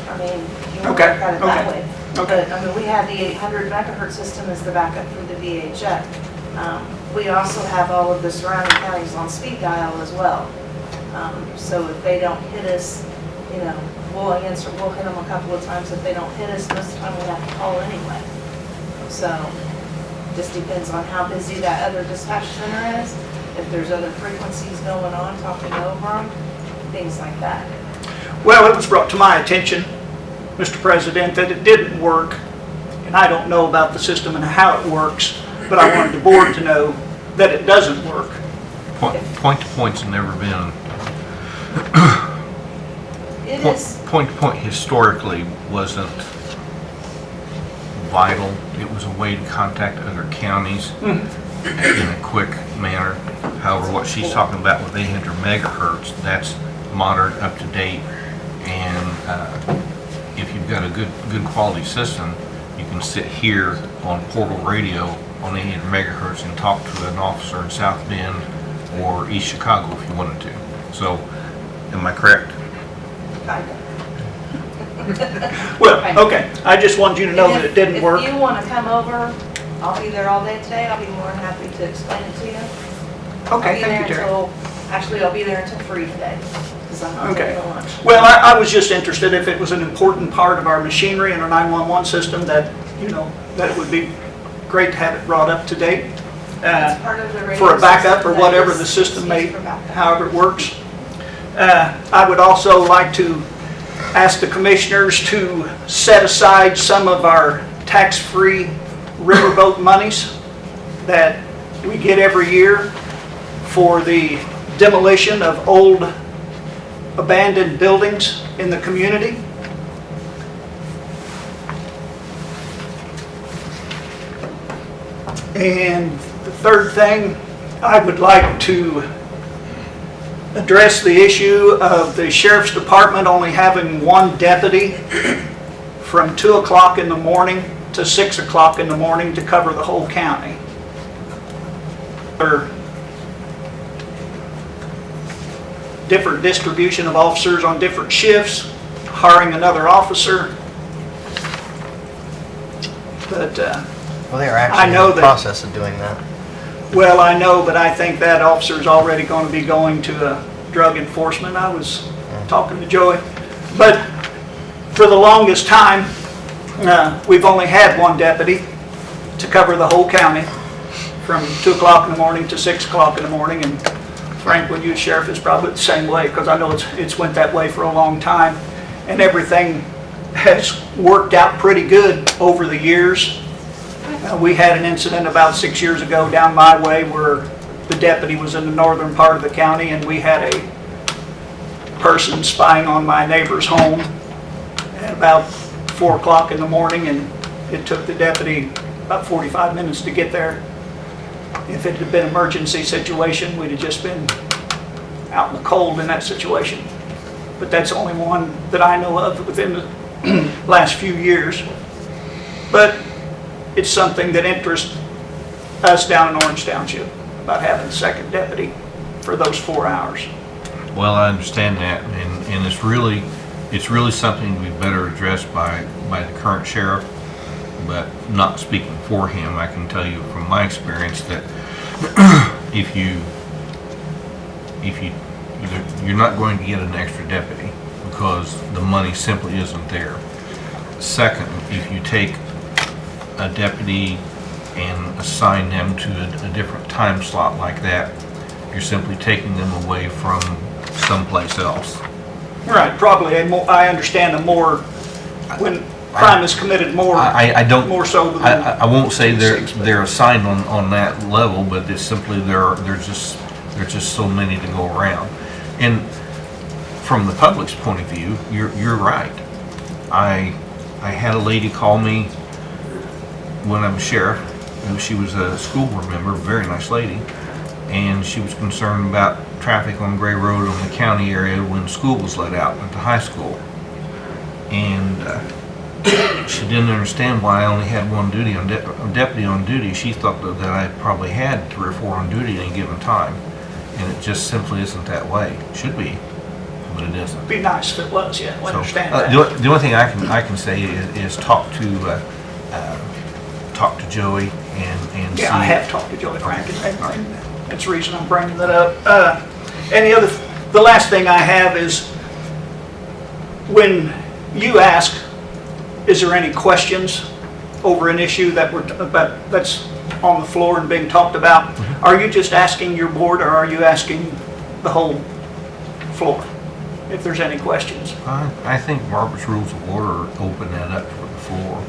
I mean, you want to look Okay, at it that okay, way. okay. But, I mean, we have the 800 megahertz system as the backup for the VHF. We also have all of the surrounding counties on speed dial as well. So if they don't hit us, you know, we'll answer, we'll hit them a couple of times. If they don't hit us, most of the time we have to call anyway. So just depends on how busy that other dispatch center is. If there's other frequencies going on, talking over them, things like that. Well, it was brought to my attention, Mr. President, that it didn't work, and I don't know about the system and how it works, but I wanted the board to know that it doesn't work. Point to point's never been. It is, Point to point historically wasn't vital. It was a way to contact other counties in a quick manner. However, what she's talking about with 800 megahertz, that's modern, up to date, and if you've got a good quality system, you can sit here on portal radio on 800 megahertz and talk to an officer in South Bend or East Chicago if you wanted to. So, am I correct? kind of. Well, okay, I just wanted you to know that it didn't work. If you want to come over, I'll be there all day today. I'll be more than happy to explain it to you. Okay, thank you, Terry. Actually, I'll be there until 3 today, because I'm not Okay. taking lunch. Well, I was just interested if it was an important part of our machinery and our 911 system that, you know, that it would be great to have it brought up to date. It's part of the radio For a backup or system that whatever is the system may, used for backup. however it works. I would also like to ask the commissioners to set aside some of our tax-free riverboat monies that we get every year for the demolition of old abandoned buildings in the community. And the third thing, I would like to address the issue of the sheriff's department only having one deputy from 2 o'clock in the morning to 6 o'clock in the morning to cover the whole county. Or different distribution of officers on different shifts, hiring another officer. But, Well, they are I actually know in the that- process of doing that. well, I know, but I think that officer's already going to be going to drug enforcement. I was talking to Joey. But for the longest time, we've only had one deputy to cover the whole county from 2 o'clock in the morning to 6 o'clock in the morning. And Frank, when you was sheriff, is probably the same way, because I know it's went that way for a long time. And everything has worked out pretty good over the years. We had an incident about 6 years ago down my way where the deputy was in the northern part of the county, and we had a person spying on my neighbor's home at about 4 o'clock in the morning, and it took the deputy about 45 minutes to get there. If it had been an emergency situation, we'd have just been out in the cold in that situation. But that's the only one that I know of within the last few years. But it's something that interests us down in Orange Township about having a second deputy for those 4 hours. Well, I understand that, and it's really something we better address by the current sheriff, but not speaking for him. I can tell you from my experience that you're not going to get an extra deputy because the money simply isn't there. Second, if you take a deputy and assign them to a different time slot like that, you're simply taking them away from someplace else. Right, probably. I understand when crime is committed more so than... I won't say they're assigned on that level, but it's simply there's just so many to go around. And from the public's point of view, you're right. I had a lady call me when I was sheriff. She was a school board member, very nice lady, and she was concerned about traffic on Gray Road on the county area when school was let out at the high school. And she didn't understand why I only had one deputy on duty. She thought that I probably had 3 or 4 on duty at any given time. And it just simply isn't that way. It should be, but it isn't. It'd be nice if it was, yeah, I understand that. The only thing I can say is talk to Joey and see. Yeah, I have talked to Joey Frank, and that's the reason I'm bringing that up. And the last thing I have is, when you ask, is there any questions over an issue that's on the floor and being talked about, are you just asking your board, or are you asking the whole floor, if there's any questions? I think Robert's Rules of Order open that up for the floor,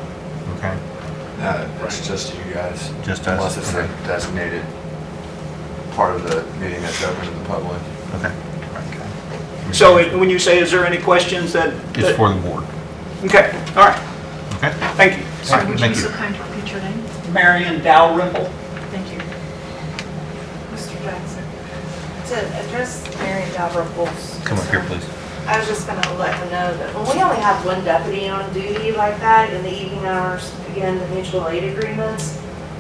okay? It's just you guys. Just us. Unless it's a designated part of the meeting that's open to the public. Okay. So when you say, is there any questions that... It's for the board. Okay, all right. Okay. Thank you. So would you be so kind to repeat your name? Marion Dalrymple. Thank you. Mr. Jackson, to address Mary Dalrymple's... Come up here, please. I was just going to let her know that when we only have one deputy on duty like that in the evening hours, again, the mutual aid agreements,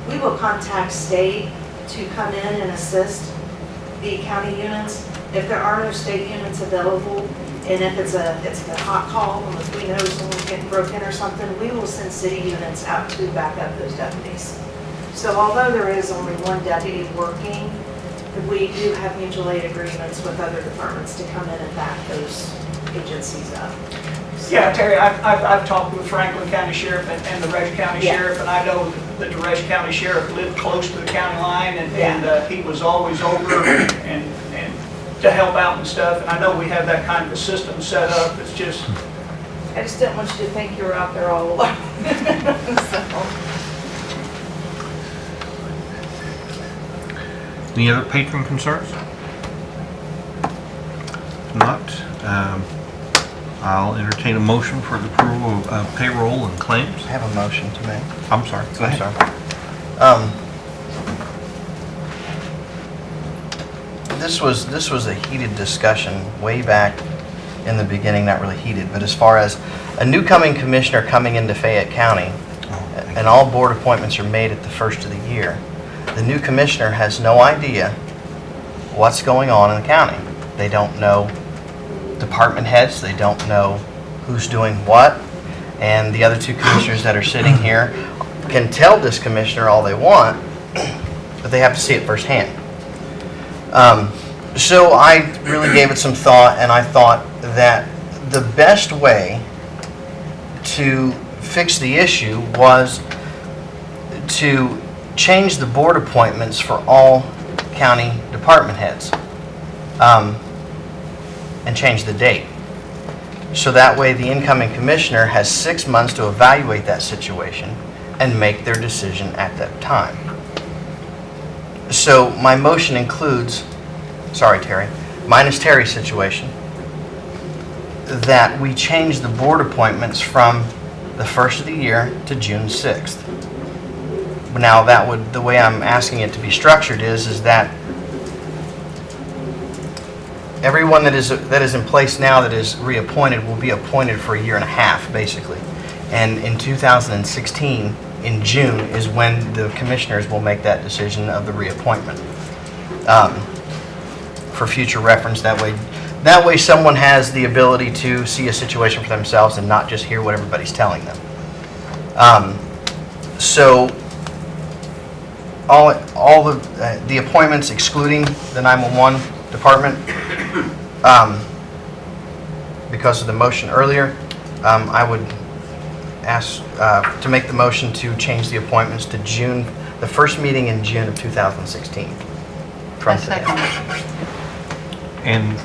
we will contact state to come in and assist the county units. If there are no state units available, and if it's a hot call, and if we know someone's getting broken or something, we will send city units out to back up those deputies. So although there is only one deputy working, we do have mutual aid agreements with other departments to come in and back those agencies up. So, Yeah, Terry, I've talked with Franklin County Sheriff and the Rush County Yeah. Sheriff, and I know that the Rush County Sheriff lived close to the county line, and he was always over and to help out and stuff, and I know we have that kind of a system set up. It's just... I just didn't want you to think you were out there all alone. So. Any other patron concerns? If not, I'll entertain a motion for the approval of payroll and claims. I have a motion to make. I'm sorry, go ahead. This was a heated discussion way back in the beginning, not really heated, but as far as a new commissioner coming into Fayette County, and all board appointments are made at the first of the year, the new commissioner has no idea what's going on in the county. They don't know department heads, they don't know who's doing what, and the other 2 commissioners that are sitting here can tell this commissioner all they want, but they have to see it firsthand. So I really gave it some thought, and I thought that the best way to fix the issue was to change the board appointments for all county department heads, and change the date. So that way, the incoming commissioner has 6 months to evaluate that situation and make their decision at that time. So my motion includes, sorry Terry, minus Terry's situation, that we change the board appointments from the first of the year to June 6th. Now that would, the way I'm asking it to be structured is that everyone that is in place now that is reappointed will be appointed for a year and a half, basically. And in 2016, in June, is when the commissioners will make that decision of the reappointment. For future reference, that way someone has the ability to see a situation for themselves and not just hear what everybody's telling them. So all the appointments excluding the 911 department, because of the motion earlier, I would ask to make the motion to change the appointments to June, the first meeting in June of 2016. From today. And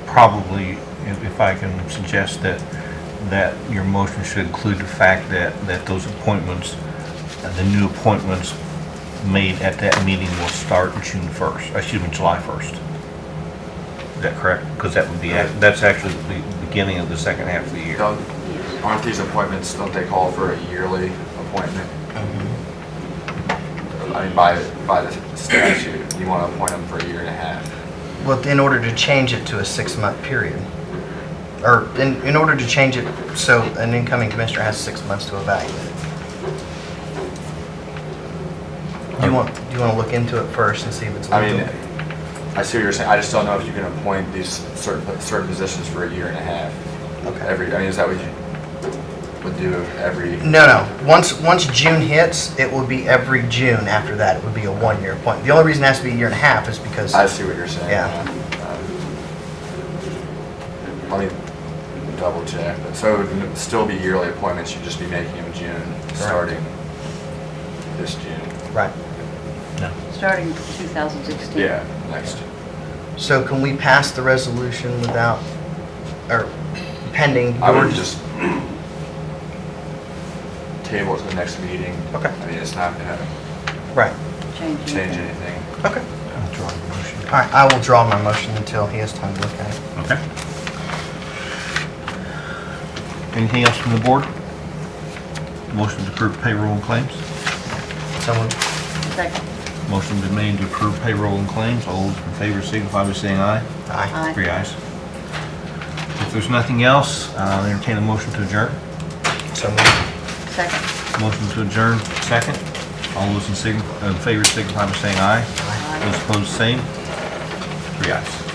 probably, if I can suggest that your motion should include the fact that those appointments, the new appointments made at that meeting will start July 1st. Is that correct? Because that would be, that's actually the beginning of the second half of the year. Aren't these appointments, don't they call for a yearly appointment? I mean, by the statute, you want to appoint them for a year and a half. Well, in order to change it to a 6-month period, or in order to change it so an incoming commissioner has 6 months to evaluate it. Do you want to look into it first and see if it's legal? I mean, I see what you're saying. I just don't know if you can appoint these certain positions for a year and a half. Okay. I mean, is that what you would do every? No. Once June hits, it will be every June after that. It would be a 1-year appointment. The only reason it has to be a year and a half is because... I see what you're saying. Yeah. Let me double check. So it would still be yearly appointments, you'd just be making them June, starting this June. Right. Starting 2016. Yeah, next. So can we pass the resolution without, or pending? I would George? just table it to the next meeting. Okay. I mean, it's not gonna Right. change anything. Okay. I'll draw the motion. All right, I will draw my motion until he has time to look at it. Okay. Anything else from the board? Motion to approve payroll and claims? Someone? Second. Motion been made to approve payroll and claims. All those in favor signify by saying aye. Aye. Aye. 3 ayes. If there's nothing else, I'll entertain a motion to adjourn. Someone? Second. Motion to adjourn, second. All those in favor signify by saying aye. Aye. Those opposed, same. 3 ayes.